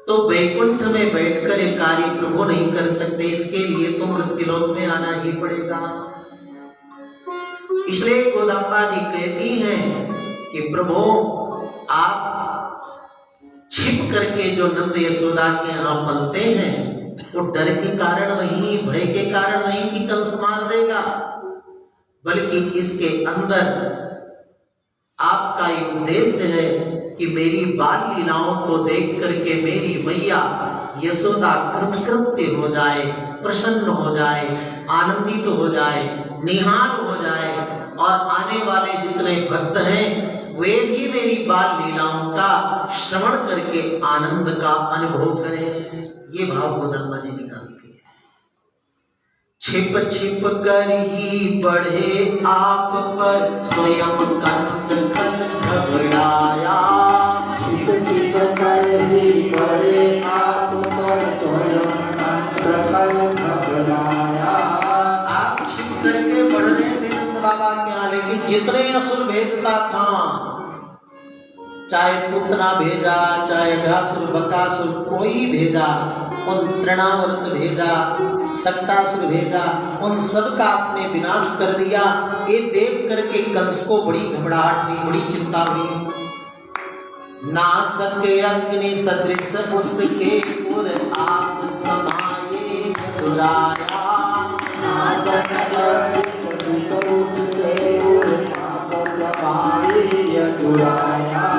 तो वैकुंठ में बैठकर एक कार्य प्रभु नहीं कर सकते। इसके लिए तो मृत्युलोक में आना ही पड़ेगा। इसलिए गोदाम्बा जी कहती हैं कि प्रभु आप छिप करके जो नंद यशोदा के यहाँ पलते हैं, वो डर के कारण नहीं, भय के कारण नहीं कि कंस मार देगा, बल्कि इसके अंदर आपका एक उद्देश्य है कि मेरी बाल लीलाओं को देख करके मेरी मैया यशोदा कृतकृत्य हो जाए, प्रसन्न हो जाए, आनंदित हो जाए, निहाल हो जाए, और आने वाले जितने भक्त हैं वे भी मेरी बाल लीलाओं का श्रवण करके आनंद का अनुभव करें। ये भाव गोदाम्बा जी निकालती है। छिप छिप कर ही बढ़े आप पर स्वयं कंस खल घबराया। छिप छिप कर ही बढ़े आप पर स्वयं कंस खल घबराया। आप छिप करके बढ़ रहे थे नंद बाबा के यहाँ, लेकिन जितने असुर भेजता था, चाहे पुतना भेजा, चाहे घासुर बकासुर, कोई भेजा, उन तृणावर्त भेजा, सक्टासुर भेजा, उन सब का आपने विनाश कर दिया। ये देख करके कंस को बड़ी घबराहट हुई, बड़ी चिंता हुई। नासक अग्नि सदृश उसके पुर आप समाये चतुराया। नासक अग्नि सदृश उसके पुर आप समाये चतुराया।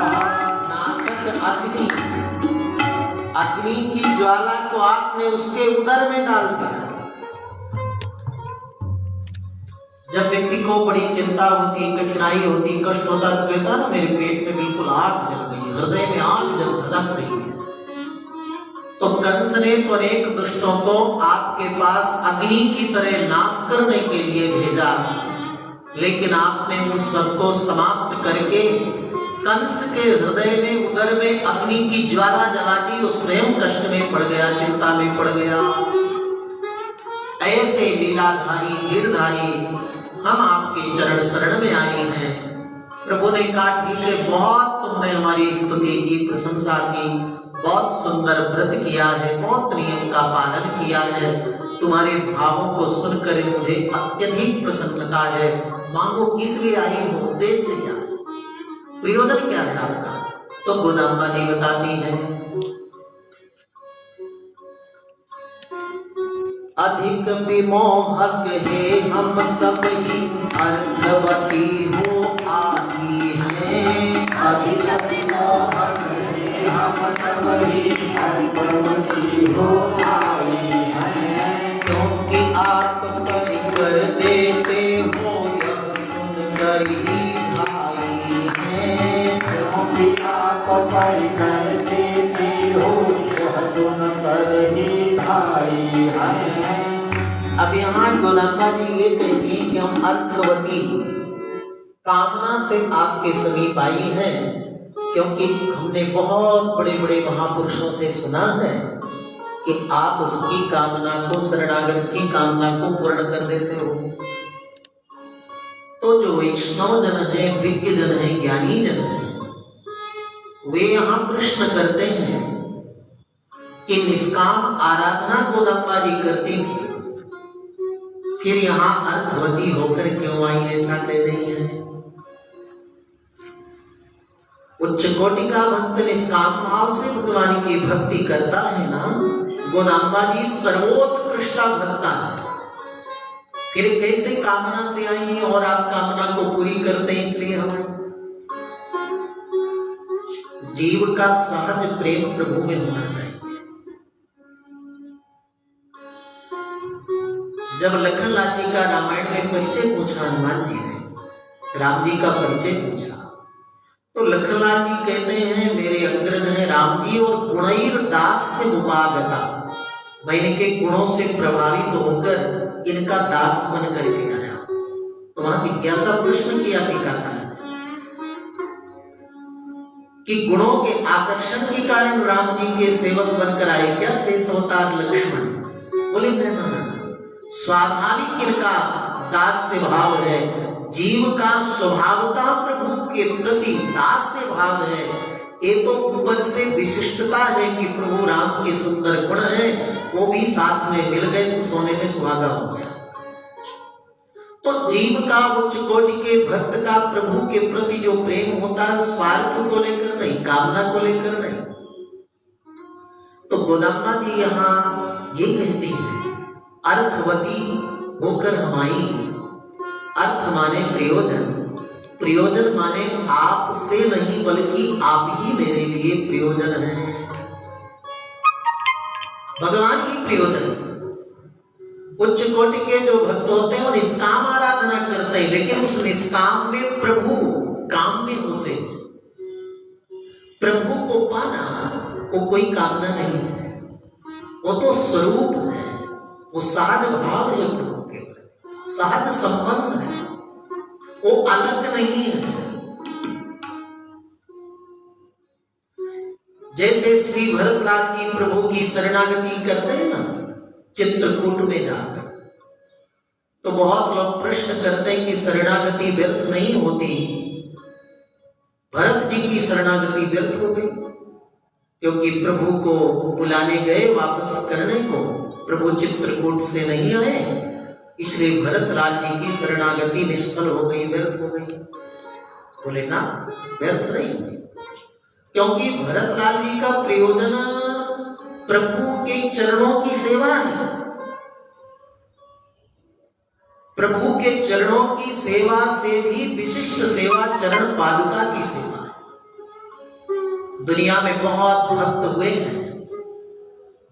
अग्नि की ज्वाला को आपने उसके उदर में डाल दिया। जब व्यक्ति को बड़ी चिंता होती, कठिनाई होती, कष्ट होता, तो कहता ना मेरे पेट में बिल्कुल आग जल गई, हृदय में आग जल धड़क रही है। तो कंस ने तो अनेक दुष्टों को आपके पास अग्नि की तरह नाश करने के लिए भेजा, लेकिन आपने उन सबको समाप्त करके कंस के हृदय में, उदर में अग्नि की ज्वाला जला दी। वो स्वयं कष्ट में पड़ गया, चिंता में पड़ गया। ऐसे लीलाधारी, गिरधारी हम आपके चरण शरण में आए हैं। प्रभु ने कहा ठीक है, बहुत तुमने हमारी स्तुति की, प्रशंसा की, बहुत सुंदर व्रत किया है, बहुत नियम का पालन किया है। तुम्हारे भावों को सुनकर मुझे अत्यधिक प्रसन्नता है। मांगो किस लिए आई हो, उद्देश्य क्या है, प्रयोजन क्या है आपका? तो गोदाम्बा जी बताती हैं, अधिक विमोहक है हम सब ही अर्थवती हो आई हैं। अधिक विमोहक है हम सब ही अर्थवती हो आई हैं। क्योंकि आप परिकर देते हो यह सुनकर ही भाई हैं। क्योंकि आप परिकर देते हो यह सुनकर ही भाई हैं। अब यहाँ गोदाम्बा जी ये कहती है कि हम अर्थवती कामना से आपके समीप आई हैं, क्योंकि हमने बहुत बड़े बड़े महापुरुषों से सुना है कि आप उसकी कामना को, शरणागत की कामना को पूर्ण कर देते हो। तो जो वैष्णव जन है, विज्ञ जन है, ज्ञानी जन है, वे यहाँ प्रश्न करते हैं कि निष्काम आराधना गोदाम्बा जी करती थी, फिर यहाँ अर्थवती होकर क्यों आई, ऐसा कह रही है। उच्च कोटि का भक्त निष्काम भाव से भगवान की भक्ति करता है ना, गोदाम्बा जी सर्वोत्कृष्टा भक्ता है, फिर कैसे कामना से आई है और आप कामना को पूरी करते हैं। इसलिए हमें जीव का सहज प्रेम प्रभु में होना चाहिए। जब लखनलाल जी का रामायण में परिचय पूछा हनुमान जी ने, राम जी का परिचय पूछा, तो लखनलाल जी कहते हैं मेरे अग्रज हैं राम जी और गुणैर दास से उपागता, मैं इनके गुणों से प्रभावित होकर इनका दास बन करके आया। तो वहां जिज्ञासा प्रश्न किया टीकाकार कि गुणों के आकर्षण के कारण राम जी के सेवक बनकर आए क्या शेष अवतार लक्ष्मण? बोले नहीं, स्वाभाविक इनका दास से भाव है, जीव का स्वभावता प्रभु के प्रति दास से भाव है। ये तो ऊपर से विशिष्टता है कि प्रभु राम के सुंदर गुण है, वो भी साथ में मिल गए तो सोने में सुहागा हो गया। तो जीव का उच्च कोटि के भक्त का प्रभु के प्रति जो प्रेम होता है स्वार्थ को लेकर नहीं, कामना को लेकर नहीं। तो गोदाम्बा जी यहाँ ये कहती है अर्थवती होकर हम आई। अर्थ माने प्रयोजन, प्रयोजन माने आप से नहीं बल्कि आप ही मेरे लिए प्रयोजन है। भगवान ही प्रयोजन है। उच्च कोटि के जो भक्त होते हैं वो निष्काम आराधना करते हैं, लेकिन उस निष्काम में प्रभु काम में होते हैं। प्रभु को पाना वो कोई कामना नहीं है, वो तो स्वरूप है, वो सहज भाव है, प्रभु के प्रति सहज संबंध है, वो अलग नहीं है। जैसे श्री भरतलाल जी प्रभु की शरणागति करते हैं ना चित्रकूट में जाकर, तो बहुत लोग प्रश्न करते हैं कि शरणागति व्यर्थ नहीं होती। भरत जी की शरणागति व्यर्थ हो गई, क्योंकि प्रभु को बुलाने गए वापस करने को, प्रभु चित्रकूट से नहीं आए, इसलिए भरतलाल जी की शरणागति निष्फल हो गई, व्यर्थ हो गई। बोले ना, व्यर्थ नहीं हुई, क्योंकि भरतलाल जी का प्रयोजन प्रभु के चरणों की सेवा है। प्रभु के चरणों की सेवा से भी विशिष्ट सेवा चरण पादुका की सेवा है। दुनिया में बहुत भक्त हुए हैं,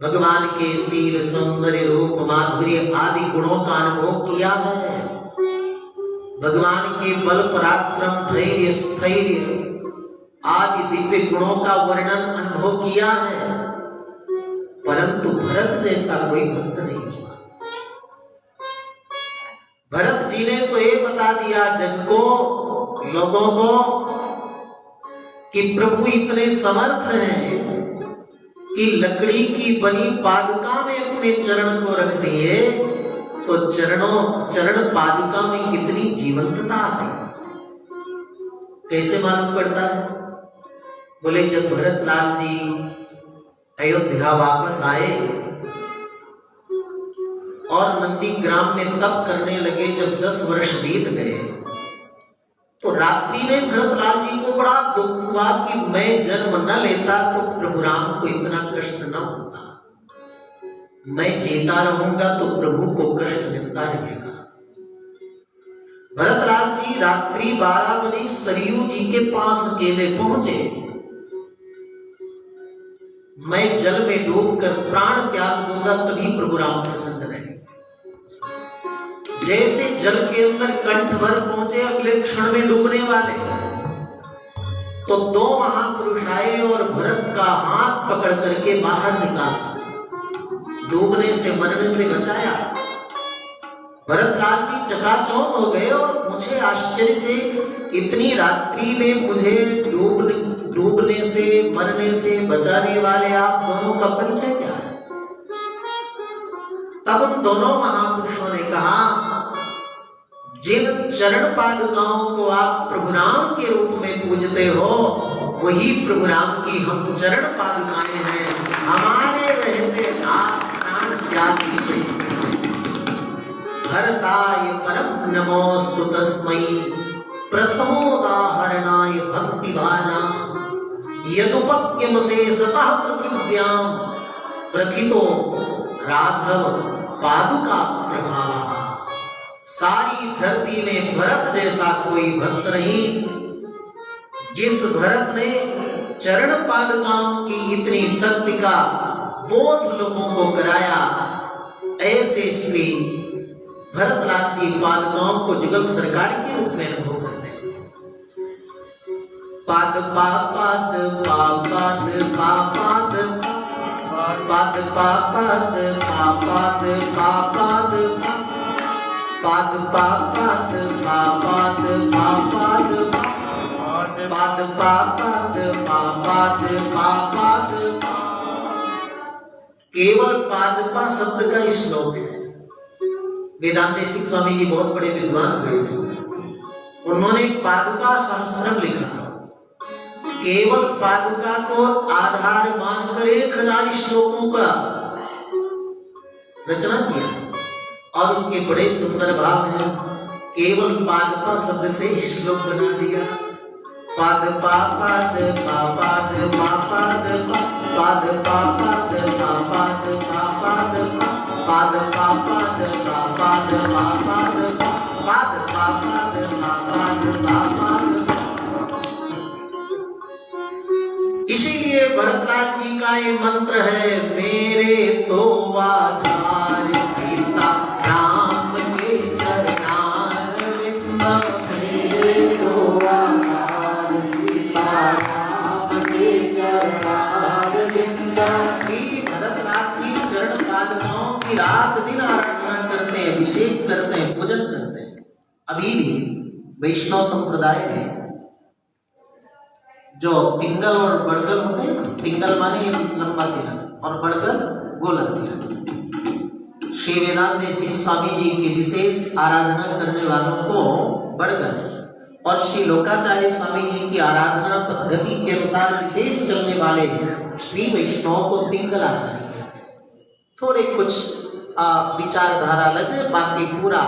भगवान के शील, सौंदर्य, रूप, माधुर्य आदि गुणों का अनुभव किया है। भगवान के बल, पराक्रम, धैर्य, स्थैर्य आदि दिव्य गुणों का वर्णन अनुभव किया है, परंतु भरत जैसा कोई भक्त नहीं हुआ। भरत जी ने तो ये बता दिया जग को, लोगों को, कि प्रभु इतने समर्थ हैं कि लकड़ी की बनी पादुका में अपने चरण को रख दिए, तो चरण पादुका में कितनी जीवंतता आ गई। कैसे मालूम पड़ता है? बोले जब भरतलाल जी अयोध्या वापस आए और नंदी ग्राम में तप करने लगे, जब 10 वर्ष बीत गए तो तो रात्रि में भरतलाल जी को बड़ा दुख हुआ कि मैं जन्म न लेता तो प्रभु राम को इतना कष्ट न होता, मैं जीता रहूंगा तो प्रभु को कष्ट मिलता रहेगा। भरतलाल जी रात्रि 12 बजे सरयू जी के पास अकेले पहुंचे। मैं जल में डूबकर प्राण त्याग दूंगा तभी प्रभु राम प्रसन्न रहे। जैसे जल के अंदर कंठ भर पहुंचे, अगले क्षण में डूबने वाले, तो दो महापुरुष आए और भरत का हाथ पकड़ करके बाहर निकाला, डूबने से मरने से बचाया। भरतलाल जी चकाचौंध हो गए और मुझे आश्चर्य से, इतनी रात्रि में मुझे डूबने से मरने से बचाने वाले आप दोनों का परिचय क्या है? तब उन दोनों महापुरुषों ने कहा, जिन चरण पादुकाओं को आप प्रभु राम के रूप में पूजते हो, वही प्रभु राम की हम चरण पादुकाएं हैं। हमारे रहते आप प्राण त्याग ही नहीं सकते। भरताय परम नमोस्तु तस्मै प्रथमोदाहरणाय भक्ति भाजा यदुपक्यमसे सतः पृथिव्यां प्रथितो राघव पादुका प्रभावा। सारी धरती में भरत जैसा कोई भक्त नहीं, जिस भरत ने चरण पादुकाओं की इतनी शक्ति का बोध लोगों को कराया, ऐसे श्री भरतलाल जी पादुकाओं को जुगल सरकार के रूप में अनुभव करते हैं। पाद पा पाद पा पाद पा पाद पाद पा पाद पा पाद पा पाद पाद पा पाद पा पाद पा पाद पाद पा पाद पा पाद पा पाद। केवल पादपा शब्द का श्लोक है। वेदांतेश्वर स्वामी जी बहुत बड़े विद्वान हुए थे, उन्होंने पादुका सहस्त्रम लिखा। केवल पादुका को आधार मानकर 1000 श्लोकों का रचना किया और उसके बड़े सुंदर भाव हैं। केवल पादपा शब्द से श्लोक बना दिया। पाद पा पाद पा पाद पा पाद पाद पा पाद पा पाद पा पाद पाद पा पाद पा पाद पा पाद पाद पा पाद पा पाद पा पाद। इसीलिए भरतलाल जी का ये मंत्र है, मेरे तो आधार सीता राम के चरणारविंद। मेरे तो आधार सीता राम के चरणारविंद। श्री भरतलाल जी चरण पादुकाओं की रात दिन आराधना करते हैं, अभिषेक करते हैं, पूजन करते हैं। अभी भी वैष्णव संप्रदाय में जो तिंगल और बड़गल होते हैं ना, तिंगल माने लंबा तिलक और बड़गल गोला तिलक। श्री वेदांतेश्वर स्वामी जी की विशेष आराधना करने वालों को बड़गल और श्री लोकाचार्य स्वामी जी की आराधना पद्धति के अनुसार विशेष चलने वाले श्री वैष्णव को तिंगल आचार्य कहते हैं। थोड़े कुछ विचारधारा अलग है, बाकी पूरा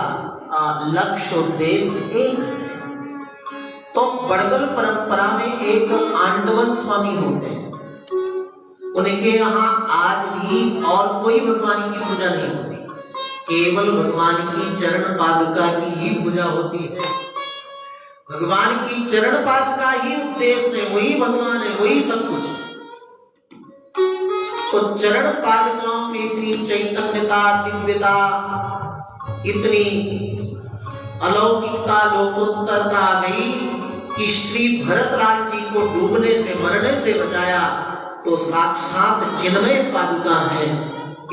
लक्ष्य उद्देश्य एक है। तो बड़गल परंपरा में एक आंडवन स्वामी होते हैं, उनके यहाँ आज भी और कोई भगवान की पूजा नहीं होती, केवल भगवान की चरण पादुका की ही पूजा होती है। भगवान की चरण पादुका ही उद्देश्य है, वही भगवान है, वही सब कुछ है। तो चरण पादुकाओं में इतनी चैतन्यता, दिव्यता, इतनी अलौकिकता, लोकोत्तरता आ गई कि श्री भरतलाल जी को डूबने से मरने से बचाया तो साक्षात चिन्मय पादुका है।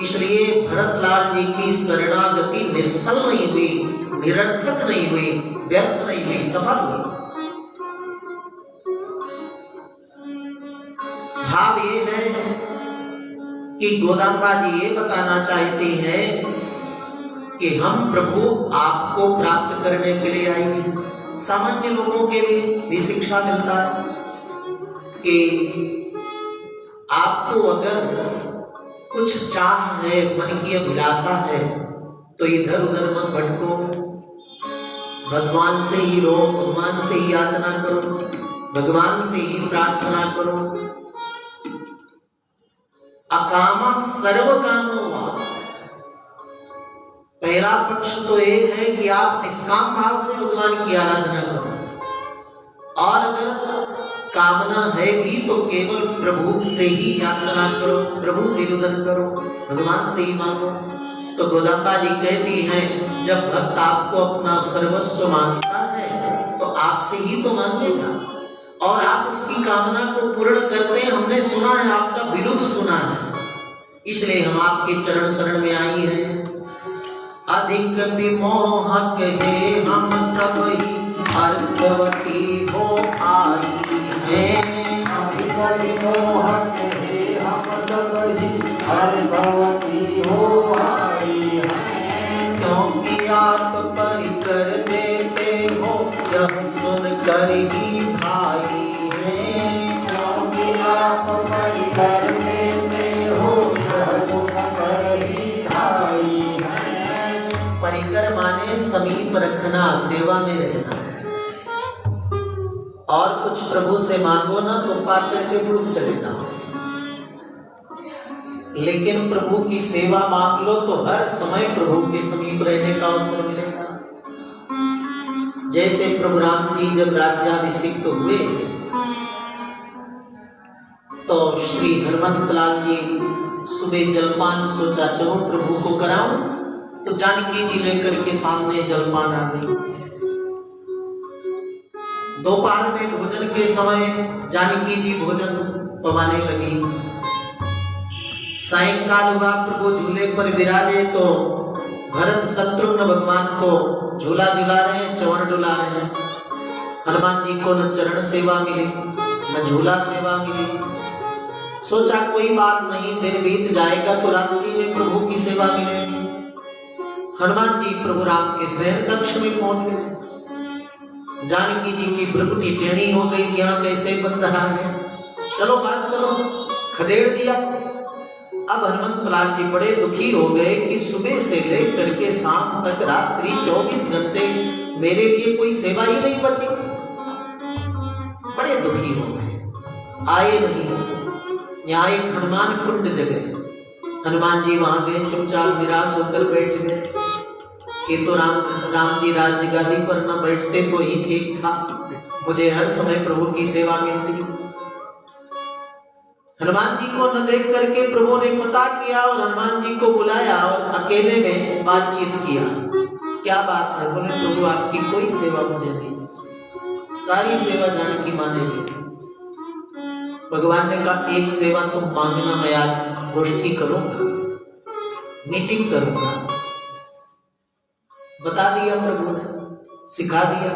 इसलिए भरतलाल जी की शरणागति निष्फल नहीं हुई, निरर्थक नहीं हुई, व्यर्थ नहीं हुई, सफल हुई। भाव ये है कि गोदाम्बा जी ये बताना चाहते हैं कि हम प्रभु आपको प्राप्त करने के लिए आएंगे। सामान्य लोगों के लिए भी शिक्षा मिलता है कि आपको अगर कुछ चाह है, मन की अभिलाषा है, तो इधर उधर मत भटको। भगवान से ही रो, भगवान से ही याचना करो, भगवान से ही प्रार्थना करो। अकामा सर्व कामो वा। पहला पक्ष तो ये है कि आप निष्काम भाव से भगवान की आराधना करो, और अगर कामना है भी तो केवल प्रभु से ही याचना करो, प्रभु से रुदन करो, भगवान से ही मांगो। तो गोदांबा जी कहती हैं, जब भक्त आपको अपना सर्वस्व मानता है तो आपसे ही तो मांगेगा, और आप उसकी कामना को पूर्ण करते हैं। हमने सुना है, आपका विरुद्ध सुना है, इसलिए हम आपके चरण शरण में आई हैं। अधिक विमोहक है हम सब ही अर्थवती हो आई हैं। अधिक विमोहक है हम सब ही अर्थवती हो आई हैं। क्योंकि आप परिकर देते हो यह सुन कर ही भाई हैं। क्योंकि आप परिकर देते हो यह सुन कर ही भाई हैं। परिकर माने समीप रखना, सेवा में रहना। और कुछ प्रभु से मांगो ना तो पाकर के दूर चले जाओ, लेकिन प्रभु की सेवा मांग लो तो हर समय प्रभु के समीप रहने का अवसर मिलेगा। जैसे प्रभु राम जी जब राज्याभिषिक्त हुए तो श्री हनुमंत लाल जी सुबह जलपान सोचा चलो प्रभु को कराऊं, तो जानकी जी लेकर के सामने जलपान आ गई। दोपहर में भोजन के समय जानकी जी भोजन पवाने लगी। सायंकाल हुआ, प्रभु झूले पर विराजे तो भरत शत्रुघ्न भगवान को झूला झुला रहे हैं, चवन डुला रहे हैं। हनुमान जी को न चरण सेवा मिली न झूला सेवा मिली। सोचा कोई बात नहीं, दिन बीत जाएगा तो रात्रि में प्रभु की सेवा मिलेगी। हनुमान जी प्रभु राम के शयन कक्ष में पहुंच गए। जानकी जी की भ्रुकुटी टेढ़ी हो गई, यहाँ कैसे बंध रहा है, चलो बात चलो, खदेड़ दिया। अब हनुमंत लाल जी बड़े दुखी हो गए कि सुबह से लेकर के शाम तक रात्रि 24 घंटे मेरे लिए कोई सेवा ही नहीं बची। बड़े दुखी हो गए, आए नहीं। यहाँ एक हनुमान कुंड जगह, हनुमान जी वहां गए, चुपचाप निराश होकर बैठ गए कि तो राम जी राज्य गादी पर न बैठते तो ही ठीक था, मुझे हर समय प्रभु की सेवा मिलती। हनुमान जी को न देख करके प्रभु ने पता किया और हनुमान जी को बुलाया और अकेले में बातचीत किया। क्या बात है? बोले प्रभु आपकी कोई सेवा मुझे नहीं, सारी सेवा जानकी माँ ने ली। भगवान ने कहा एक सेवा तुम मांगना, मैं आज गोष्ठी करूंगा, मीटिंग करूंगा। बता दिया प्रभु ने, सिखा दिया।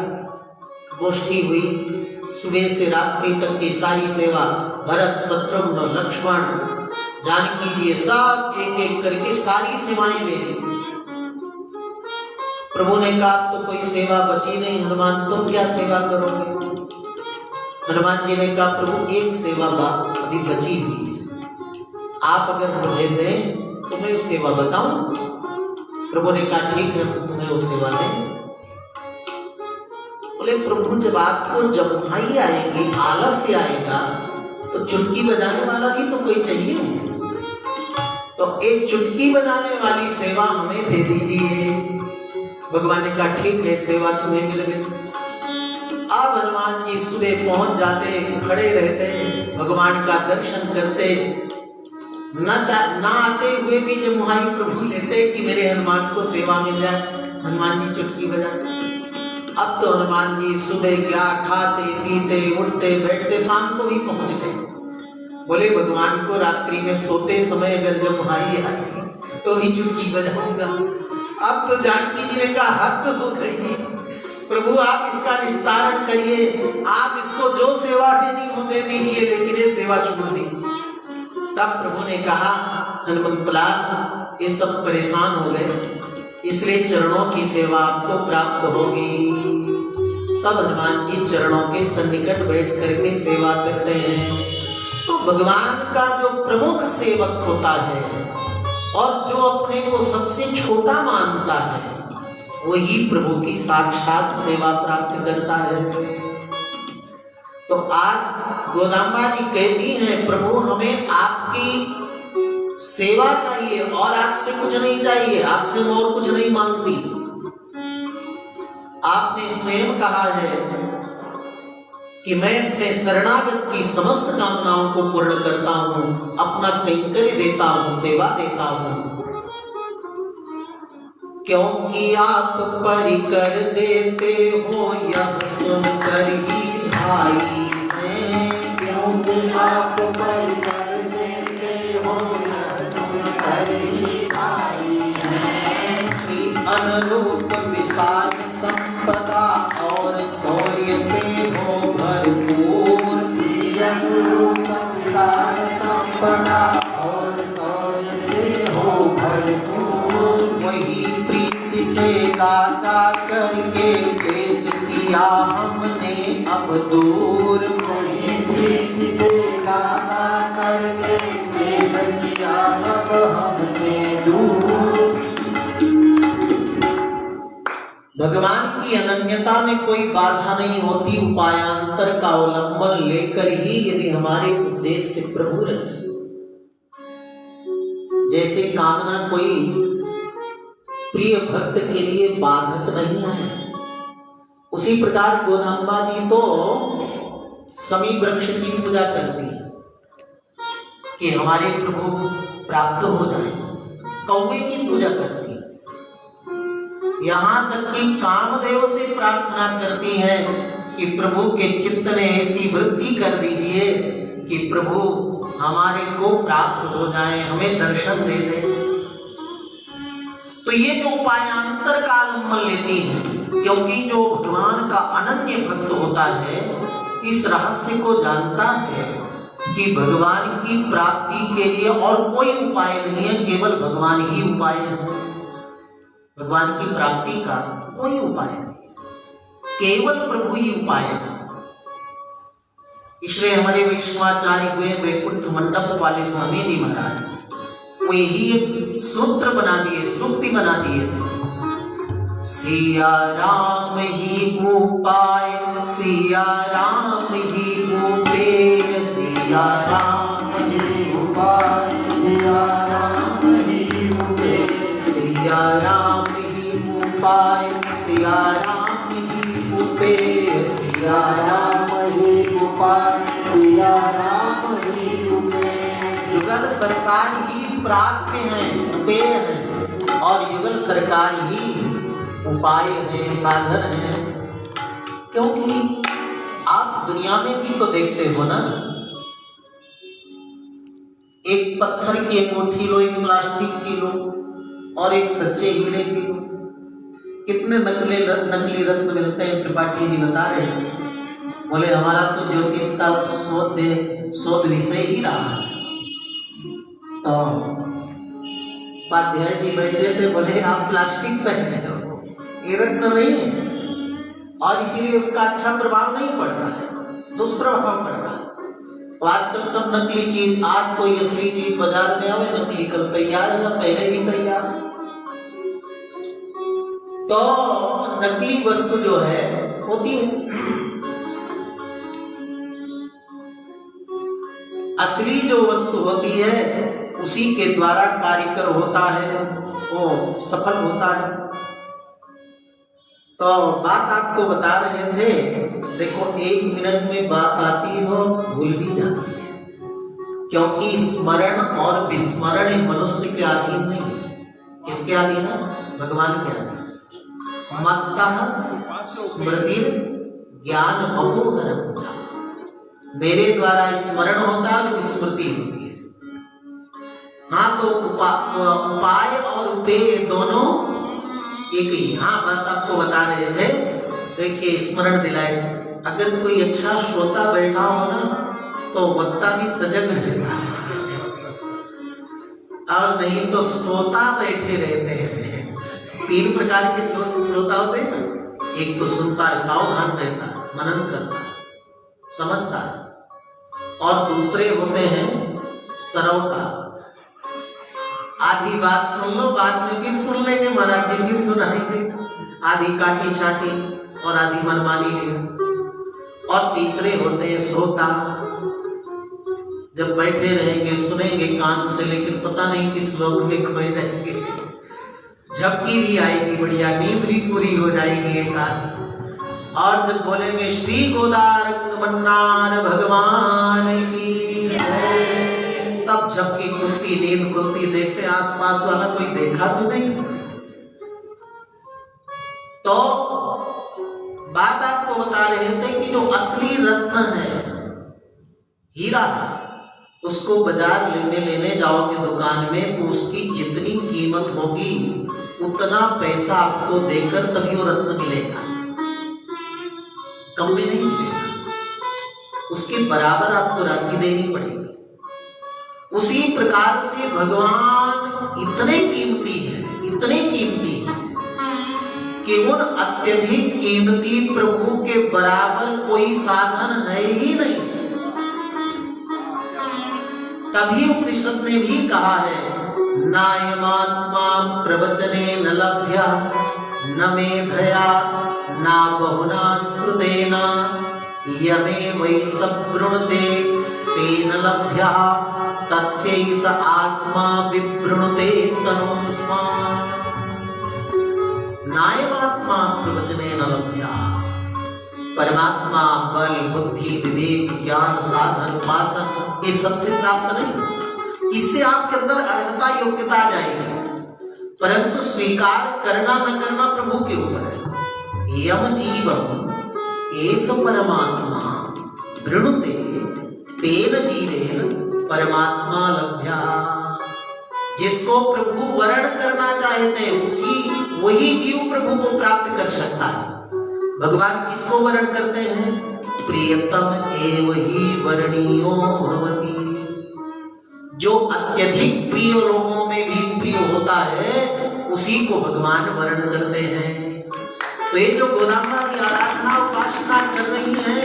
गोष्ठी हुई, सुबह से रात्रि तक की सारी सेवा भरत शत्रुघ्न लक्ष्मण जानकी जी सब एक एक करके सारी सेवाएं ले ली। प्रभु ने कहा तो कोई सेवा बची नहीं, हनुमान तुम क्या सेवा करोगे? हनुमान जी ने कहा प्रभु एक सेवा अभी बची हुई है, आप अगर मुझे दें तो मैं वो सेवा बताऊं। प्रभु ने कहा ठीक है तुम्हें वो सेवा दें। बोले प्रभु जब आपको जमुहाई आएगी, आलस्य आएगा तो चुटकी बजाने वाला भी तो कोई चाहिए, तो एक चुटकी बजाने वाली सेवा हमें दे दीजिए। भगवान ने कहा ठीक है सेवा तुम्हें मिल गई। अब हनुमान जी सुबह पहुंच जाते, खड़े रहते, भगवान का दर्शन करते, ना आते हुए भी जमुहाई प्रभु लेते कि मेरे हनुमान को सेवा मिल जाए। हनुमान जी चुटकी बजाते। अब तो हनुमान जी सुबह क्या खाते पीते उठते बैठते शाम को भी पहुंच गए। बोले भगवान को रात्रि में सोते समय अगर जब भाई आएगी तो ही चुटकी बजाऊंगा। अब तो जानकी जी ने कहा हद हो गई, प्रभु आप इसका निस्तारण करिए, आप इसको जो सेवा देनी हो दे दीजिए, लेकिन ये सेवा छोड़ दीजिए। तब प्रभु ने कहा हनुमंत लाल ये सब परेशान हो गए, इसलिए चरणों की सेवा आपको प्राप्त होगी। तब हनुमान जी चरणों के सन्निकट बैठ करके सेवा करते हैं। तो भगवान का जो प्रमुख सेवक होता है और जो अपने को सबसे छोटा मानता है, वही प्रभु की साक्षात सेवा प्राप्त करता है। तो आज गोदाम्बा जी कहती हैं, प्रभु हमें आपकी सेवा चाहिए और आपसे कुछ नहीं चाहिए, आपसे मैं और कुछ नहीं मांगती। आपने स्वयं कहा है कि मैं अपने शरणागत की समस्त कामनाओं को पूर्ण करता हूं, अपना कैंकर्य देता हूं, सेवा देता हूं, क्योंकि आप परिकर देते हो यह सुनकर ही भाई हैं। क्योंकि आप परिकर देते हो यह सुनकर ही भाई हैं। श्री अनुरूप विशाल संपदा और शौर्य से हो भरपूर, श्री अनुरूप विशाल संपदा और शौर्य से हो भरपूर। वही प्रीति से गाता करके पेश किया हमने अब दूर। वही प्रीति से गाता करके पेश किया अब हमने दूर। भगवान की अनन्यता में कोई बाधा नहीं होती। उपायांतर का अवलंबन लेकर ही यदि हमारे उद्देश्य प्रभु रहे, जैसे कामना कोई प्रिय भक्त के लिए बाधक नहीं है, उसी प्रकार गोदाम्बा जी तो समी वृक्ष की पूजा करती है कि हमारे प्रभु प्राप्त हो जाए। कौवे की पूजा करती है, यहां तक कि कामदेव से प्रार्थना करती है कि प्रभु के चित्त में ऐसी वृद्धि कर दीजिए कि प्रभु हमारे को प्राप्त हो जाए, हमें दर्शन दे दे। तो ये जो उपायांतर का अवलंबन लेती है, क्योंकि जो भगवान का अनन्य भक्त होता है इस रहस्य को जानता है कि भगवान की प्राप्ति के लिए और कोई उपाय नहीं है, केवल भगवान ही उपाय है। भगवान की प्राप्ति का कोई उपाय नहीं, केवल प्रभु ही उपाय है। इसलिए हमारे वैष्णवाचार्य हुए वैकुंठ मंडप वाले स्वामी जी महाराज वो यही एक सूत्र बना दिए, सूक्ति बना दिए थे। सिया राम ही उपाय, सिया राम ही उपेय, सिया राम ही उपाय, सिया राम ही उपेय, सिया राम ही उपाय, सिया राम ही उपेय, सिया राम ही उपाय, सिया राम ही उपेय। युगल सरकार ही प्राप्य है, उपेय है, और युगल सरकार ही उपाय है, साधन है। क्योंकि आप दुनिया में भी तो देखते हो ना, एक पत्थर की अंगूठी लो, एक प्लास्टिक की लो और एक सच्चे हीरे की लो, कितने नकली रत्न मिलते हैं। त्रिपाठी जी बता रहे थे, बोले हमारा तो ज्योतिष का शोध विषय ही रहा है। तो उपाध्याय जी बैठे थे, बोले आप प्लास्टिक पहने हो, ये रत्न नहीं है, और इसीलिए उसका अच्छा प्रभाव नहीं पड़ता है, दुष्प्रभाव पड़ता है। तो आजकल सब नकली चीज, आज कोई असली चीज बाजार में आवे नकली, कल तैयार है या पहले ही तैयार। तो नकली वस्तु जो है होती है, असली जो वस्तु होती है उसी के द्वारा कार्यकर होता है, वो सफल होता है। तो बात आपको बता रहे थे, देखो 1 मिनट में बात आती हो भूल भी जाती है, क्योंकि स्मरण और विस्मरण मनुष्य के अधीन नहीं है। किसके अधीन है? भगवान के अधीन। मत्तः स्मृति ज्ञान अपोहरम, मेरे द्वारा स्मरण होता है और विस्मृति होती है। हाँ, तो उपाय और उपेय दोनों एक ही। हाँ, बात आपको बता रहे थे, देखिए स्मरण दिलाए, अगर कोई अच्छा श्रोता बैठा हो ना तो वक्ता भी सजग रहता है, और नहीं तो श्रोता बैठे रहते हैं। 3 प्रकार के श्रोता होते हैं ना, एक तो सुनता है, सावधान रहता है, मनन करता है, समझता है, और दूसरे होते हैं सरवता, आधी बात सुन लो, बाद में फिर सुन लेंगे, महाराज जी फिर सुनाएंगे, आधी काटी छाटी और आधी मनमानी ली। और तीसरे होते हैं श्रोता, जब बैठे रहेंगे सुनेंगे कान से, लेकिन पता नहीं किस लोक में खोए रहेंगे। झपकी भी आएगी, बढ़िया नींद भी पूरी हो जाएगी एक आध। और जब बोलेंगे श्री गोदारंग मन्नार भगवान की, तब झपकी खुलती, नींद खुलती, देखते आसपास वाला कोई देखा तो नहीं। तो बात आपको बता रहे थे कि जो असली रत्न है, हीरा, उसको बाजार में लेने जाओगे दुकान में, तो उसकी जितनी कीमत होगी उतना पैसा आपको देकर तभी वो रत्न मिलेगा, कम में नहीं मिलेगा, उसके बराबर आपको राशि देनी पड़ेगी। उसी प्रकार से भगवान इतने कीमती है, इतने कीमती है कि उन अत्यधिक कीमती प्रभु के बराबर कोई साधन है ही नहीं। तभी उपनिषद ने भी कहा है, नायमात्मा प्रवचने न लभ्य न मेधया ना बहुना श्रुतेना यमे वै सवृणुते तेन लभ्य तस्यैष आत्मा विवृणुते तनुं स्म। नायमात्मा प्रवचने न लभ्य, परमात्मा बल बुद्धि विवेक ज्ञान साधन उपासन ये सबसे प्राप्त नहीं। इससे आपके अंदर अर्हता योग्यता आ जाएगी, परंतु स्वीकार करना न करना प्रभु के ऊपर है। यम जीवम एष परमात्मा वृणुते तेन जीवेन परमात्मा लभ्या। जिसको प्रभु वर्ण करना चाहते हैं वही जीव प्रभु को प्राप्त कर सकता है। भगवान किसको वर्ण करते हैं? प्रियतम एव ही वर्णीयो भवति। जो अत्यधिक प्रिय लोगों में भी प्रिय होता है उसी को भगवान वर्ण करते हैं। तो ये जो गोदामा की आराधना उपासना कर रही है,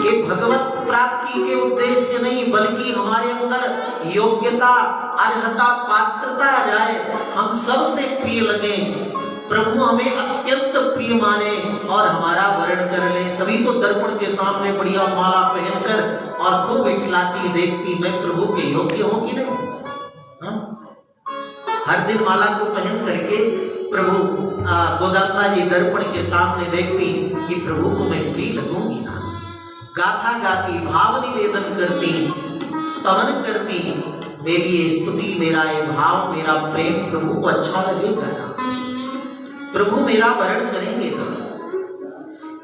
ये भगवत प्राप्ति के उद्देश्य नहीं, बल्कि हमारे अंदर योग्यता अर्हता पात्रता आ जाए, हम सबसे प्रिय लगे, प्रभु हमें अत्यंत प्रिय माने और हमारा वर्ण कर ले। तभी तो दर्पण के सामने बढ़िया माला पहनकर और खूब इठलाती देखती, मैं प्रभु के योग्य हूं कि नहीं। हर दिन माला को पहन करके प्रभु गोदामा जी दर्पण के सामने देखती कि प्रभु को मैं प्रिय लगूंगी ना। गाथा गाती, भाव निवेदन करती, स्तवन करती, मेरी ये स्तुति, मेरा ये भाव, मेरा प्रेम प्रभु को अच्छा लगेगा ना, प्रभु मेरा वर्ण करेंगे ना।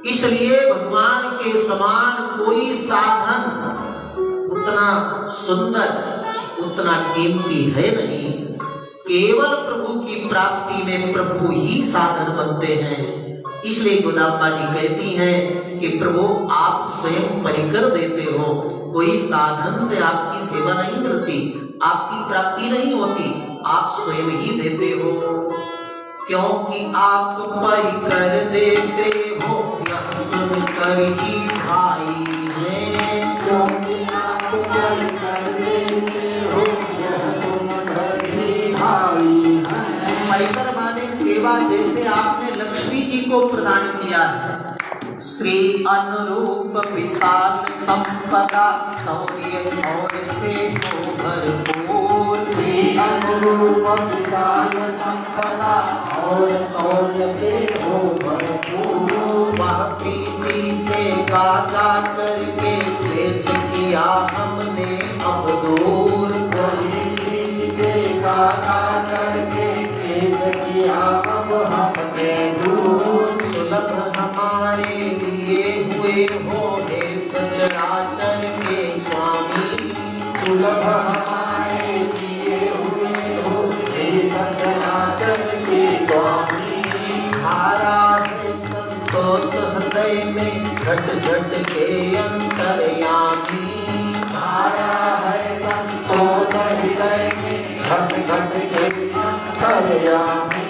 इसलिए भगवान के समान कोई साधन उतना सुंदर, उतना कीमती है नहीं। केवल प्रभु की प्राप्ति में प्रभु ही साधन बनते हैं। इसलिए गोदाम्बा जी कहती हैं कि प्रभु आप स्वयं परिकर देते हो, कोई साधन से आपकी सेवा नहीं मिलती, आपकी प्राप्ति नहीं होती, आप स्वयं ही देते हो। क्योंकि आप परिकर देते हो यह सुनकर ही भाई हैं। क्योंकि आप परिकर देते हो यह सुनकर ही भाई हैं। परिकर माने सेवा, जैसे आपने लक्ष्मी जी को प्रदान किया है। श्री अनुरूप विशाल संपदा शौर्य और से हो भरपूर। श्री अनुरूप विशाल संपदा और शौर्य से हो भरपूर। वह प्रीति से गा गा करके क्लेश किया हमने अब दूर। प्रीति से गा गा करके क्लेश किया अब हमने दूर। सुलभ हमारे लिए हुए हो हे सचराचर के स्वामी। सुलभ हमारे लिए हुए हो हे सचराचर के स्वामी। धारा है संतोष हृदय में घट घट के अंतर्यामी। धारा है संतोष हृदय में घट घट के अंतर्यामी।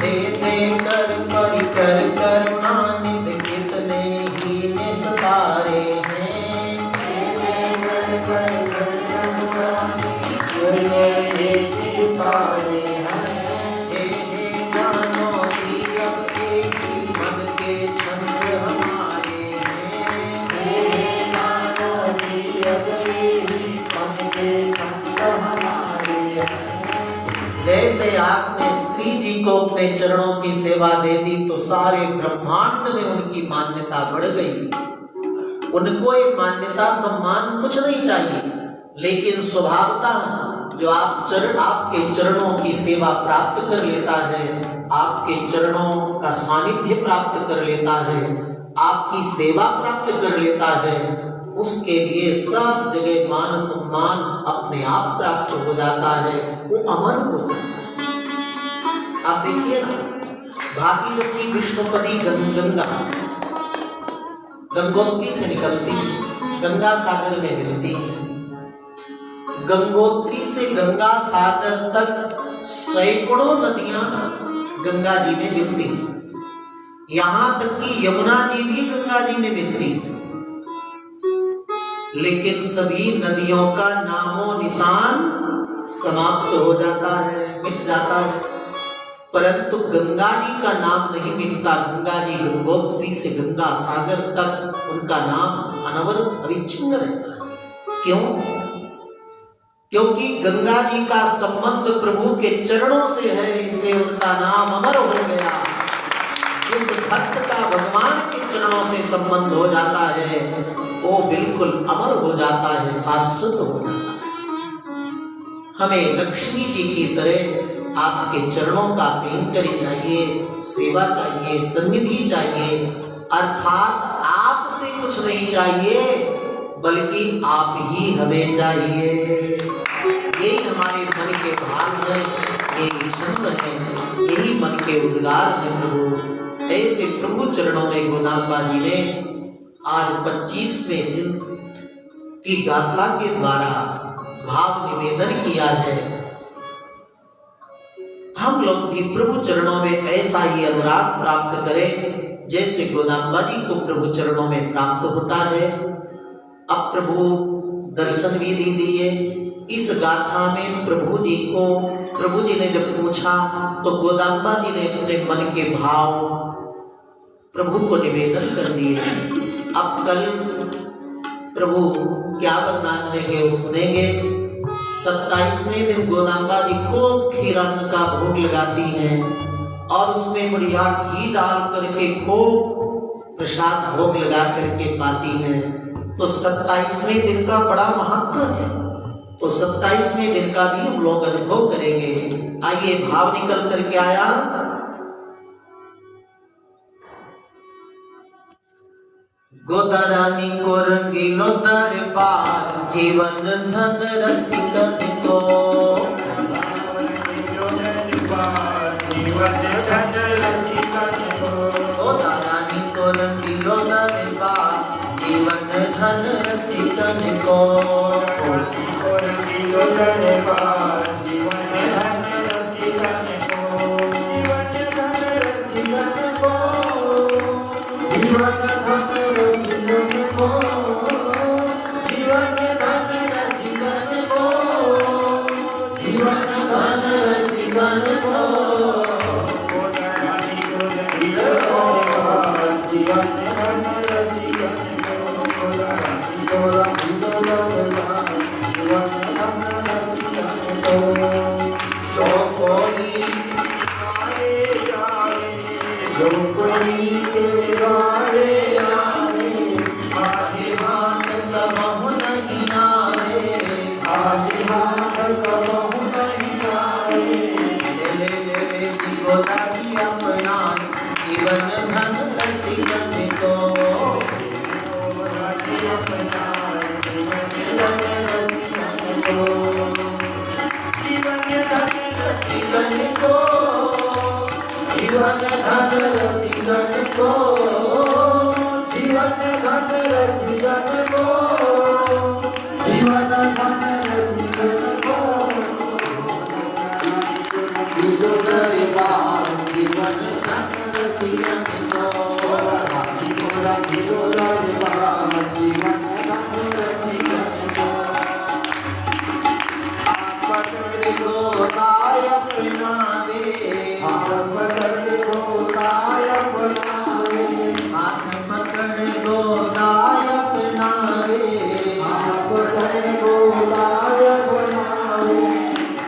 दे दे कर परिकर करुणानिध कितने ही निस्तारे हैं। हे हे जानो कि अब लक्ष्मी जी को अपने चरणों की सेवा दे दी तो सारे ब्रह्मांड में उनकी मान्यता बढ़ गई। उनको ये मान्यता सम्मान कुछ नहीं चाहिए, लेकिन स्वभावतः जो आपके चरणों की सेवा प्राप्त कर लेता है, आपके चरणों का सानिध्य प्राप्त कर लेता है, आपकी सेवा प्राप्त कर लेता है, उसके लिए सब जगह मान सम्मान अपने आप प्राप्त हो जाता है, वो अमर हो जाता है। आप देखिए ना, भागीरथी विष्णुपदी गंगा गंगोत्री से निकलती, गंगा सागर में मिलती, गंगोत्री से गंगा सागर तक सैकड़ों नदियां गंगा जी में मिलती, यहां तक कि यमुना जी भी गंगा जी में मिलती, लेकिन सभी नदियों का नामो निशान समाप्त हो जाता है, मिट जाता है, परंतु गंगा जी का नाम नहीं मिटता। गंगा जी गंगोत्री से गंगा सागर तक उनका नाम अनवरत अविच्छिन्न रहता है। क्यों? क्योंकि गंगा जी का संबंध प्रभु के चरणों से है, इसलिए उनका नाम अमर हो गया। जिस भक्त का भगवान के चरणों से संबंध हो जाता है वो बिल्कुल अमर हो जाता है, शाश्वत हो जाता है। हमें लक्ष्मी जी की तरह आपके चरणों का कैंकर्य चाहिए, सेवा चाहिए, सन्निधि चाहिए, अर्थात आपसे कुछ नहीं चाहिए बल्कि आप ही हमें चाहिए। यही हमारे मन के भाव है, यही छंद है, यही मन के उद्गार है प्रभु। ऐसे प्रभु चरणों में गोदाम्बा जी ने आज 25वें दिन की गाथा के द्वारा भाव निवेदन किया है। हम लोग भी प्रभु चरणों में ऐसा ही अनुराग प्राप्त करें जैसे गोदाम्बा जी को प्रभु चरणों में प्राप्त होता है। अब प्रभु दर्शन भी दे दिए। इस गाथा में प्रभु जी ने जब पूछा तो गोदाम्बा जी ने अपने मन के भाव प्रभु को निवेदन कर दिए। अब कल प्रभु क्या वरदान देंगे वो सुनेंगे। 27वें दिन गोदाम्बा जी को खीरन का भोग लगाती हैं और उसमें बढ़िया घी डाल करके खूब प्रसाद भोग लगा करके पाती हैं। तो 27वें दिन का बड़ा महत्व है, तो 27वें दिन का भी हम लोग अनुभव करेंगे। आइए, भाव निकल करके आया, गोदारानी को रंगीलो दरबार, जीवन धन रसिकन को, गोदारानी को रंगीलो दरबार, जीवन धन रसिकन को,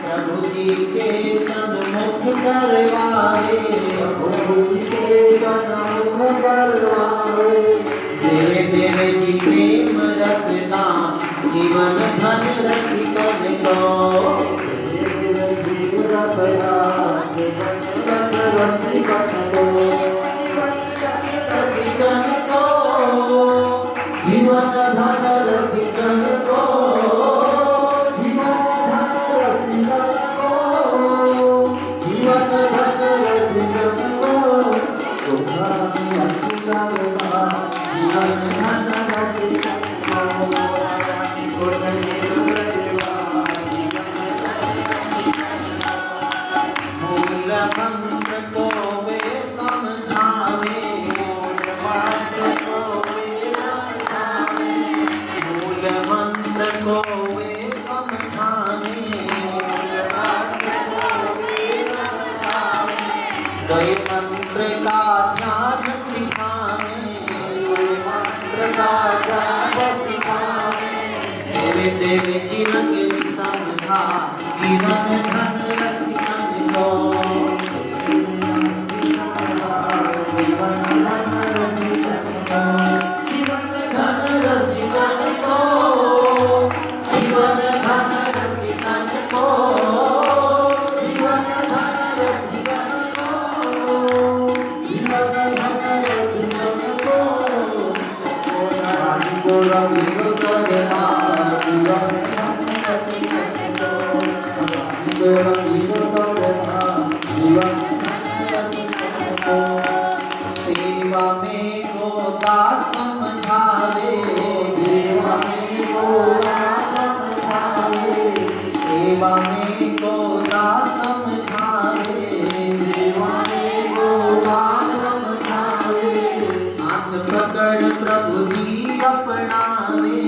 प्रभु जी के सन्मुख दरबार समझावे देवे देवे जी प्रेम रसना जीवन धन रसिकन को रसिकन को जीवन धन रसिकन को मूल मंत्र को वे समझावे मूल मंत्र को वे समझावे कई मंत्र का ध्यान सिखावे देवे देवे जीवन की समझा जीवन धन रसिकन को जीवन धन रसिकन को जीवन धन रसिकन को जीवन धन रसिकन को जीवन धन रसिकन को सेवा में गोदा समझावे सेवा में गोदा समझावे सेवा में गोदा समझावे सेवा में गोदा समझावे हाथ पकड़ प्रभु जी अपनावे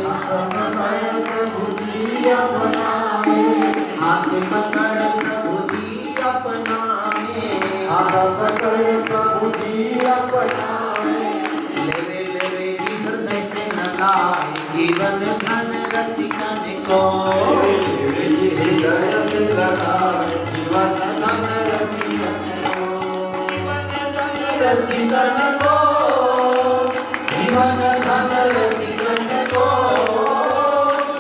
हाथ पकड़ प्रभु जी अपनावे हाथ पकड़ प्रभु जी अपनावे हाथ पकड़ प्रभु जी अपनावे लेवे लेवे जी हृदय से लगाए जीवन धन रसिकन को लेवे जी हृदय से लगाए जीवन धन रसिकन को जीवन धन रसिकन को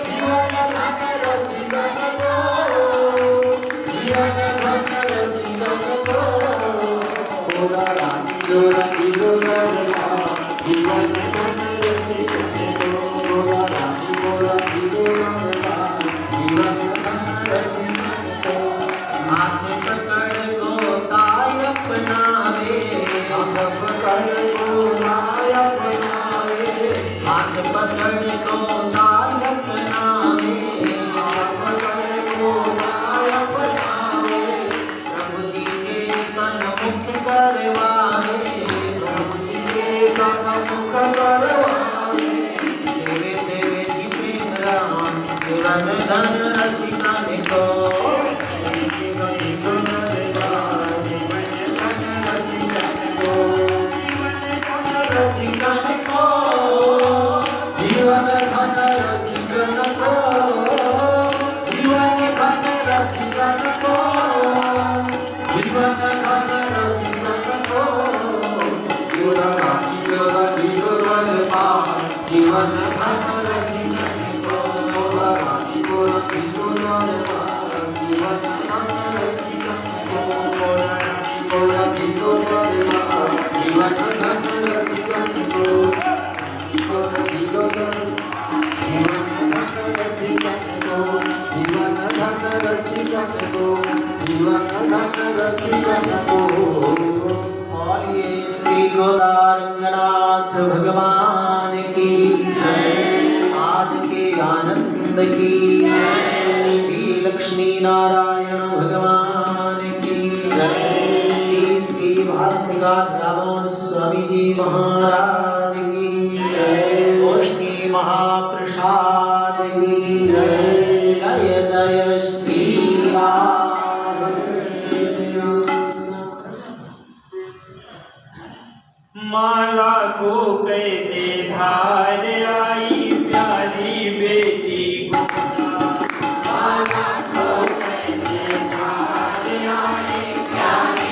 जीवन धन रसिकन को जीवन धन रसिकन को ओरा रानी जोरा जोरा जीवन धन रसिकन को ओरा रानी जोरा जोरा जीवन धन रसिकन को हाथ पकड़ गोताय अपनावे हाथ पकड़ गोताय अपनावे हाथ पकड़ गोताय अपनावे हाथ पकड़ गोताय अपनावे प्रभु जी के सन्मुख करवावे प्रभु जी के सन्मुख करवावे देवे देवे जी प्रेम राम जीवन धन रसिकन को रसिकन को जीवन धन रसिकन को जीवन धन रसिकन को जीवन धन रसिकन को जोरा जोरा जोरा जीवन धन रसिकन को जोरा जोरा जोरा जीवन धन रसिकन को जोरा जोरा जोरा जीवन धन रसिकन को जीवन धन रसिकन को जीवन धन रसिकन को बोलिए श्री गोदारंगनाथ भगवान की आज के आनंद की श्री लक्ष्मी नारायण भगवान की श्री श्री भास्कर रामन स्वामी जी महाराज की गोष्ठी महाप्रसाद की जय जय श्री राम। माला को कैसे धार आई प्यारी बेटी माला को कैसे धार आई प्यारी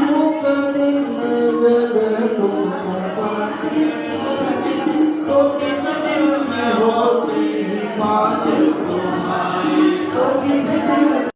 मुख दिन जग तुम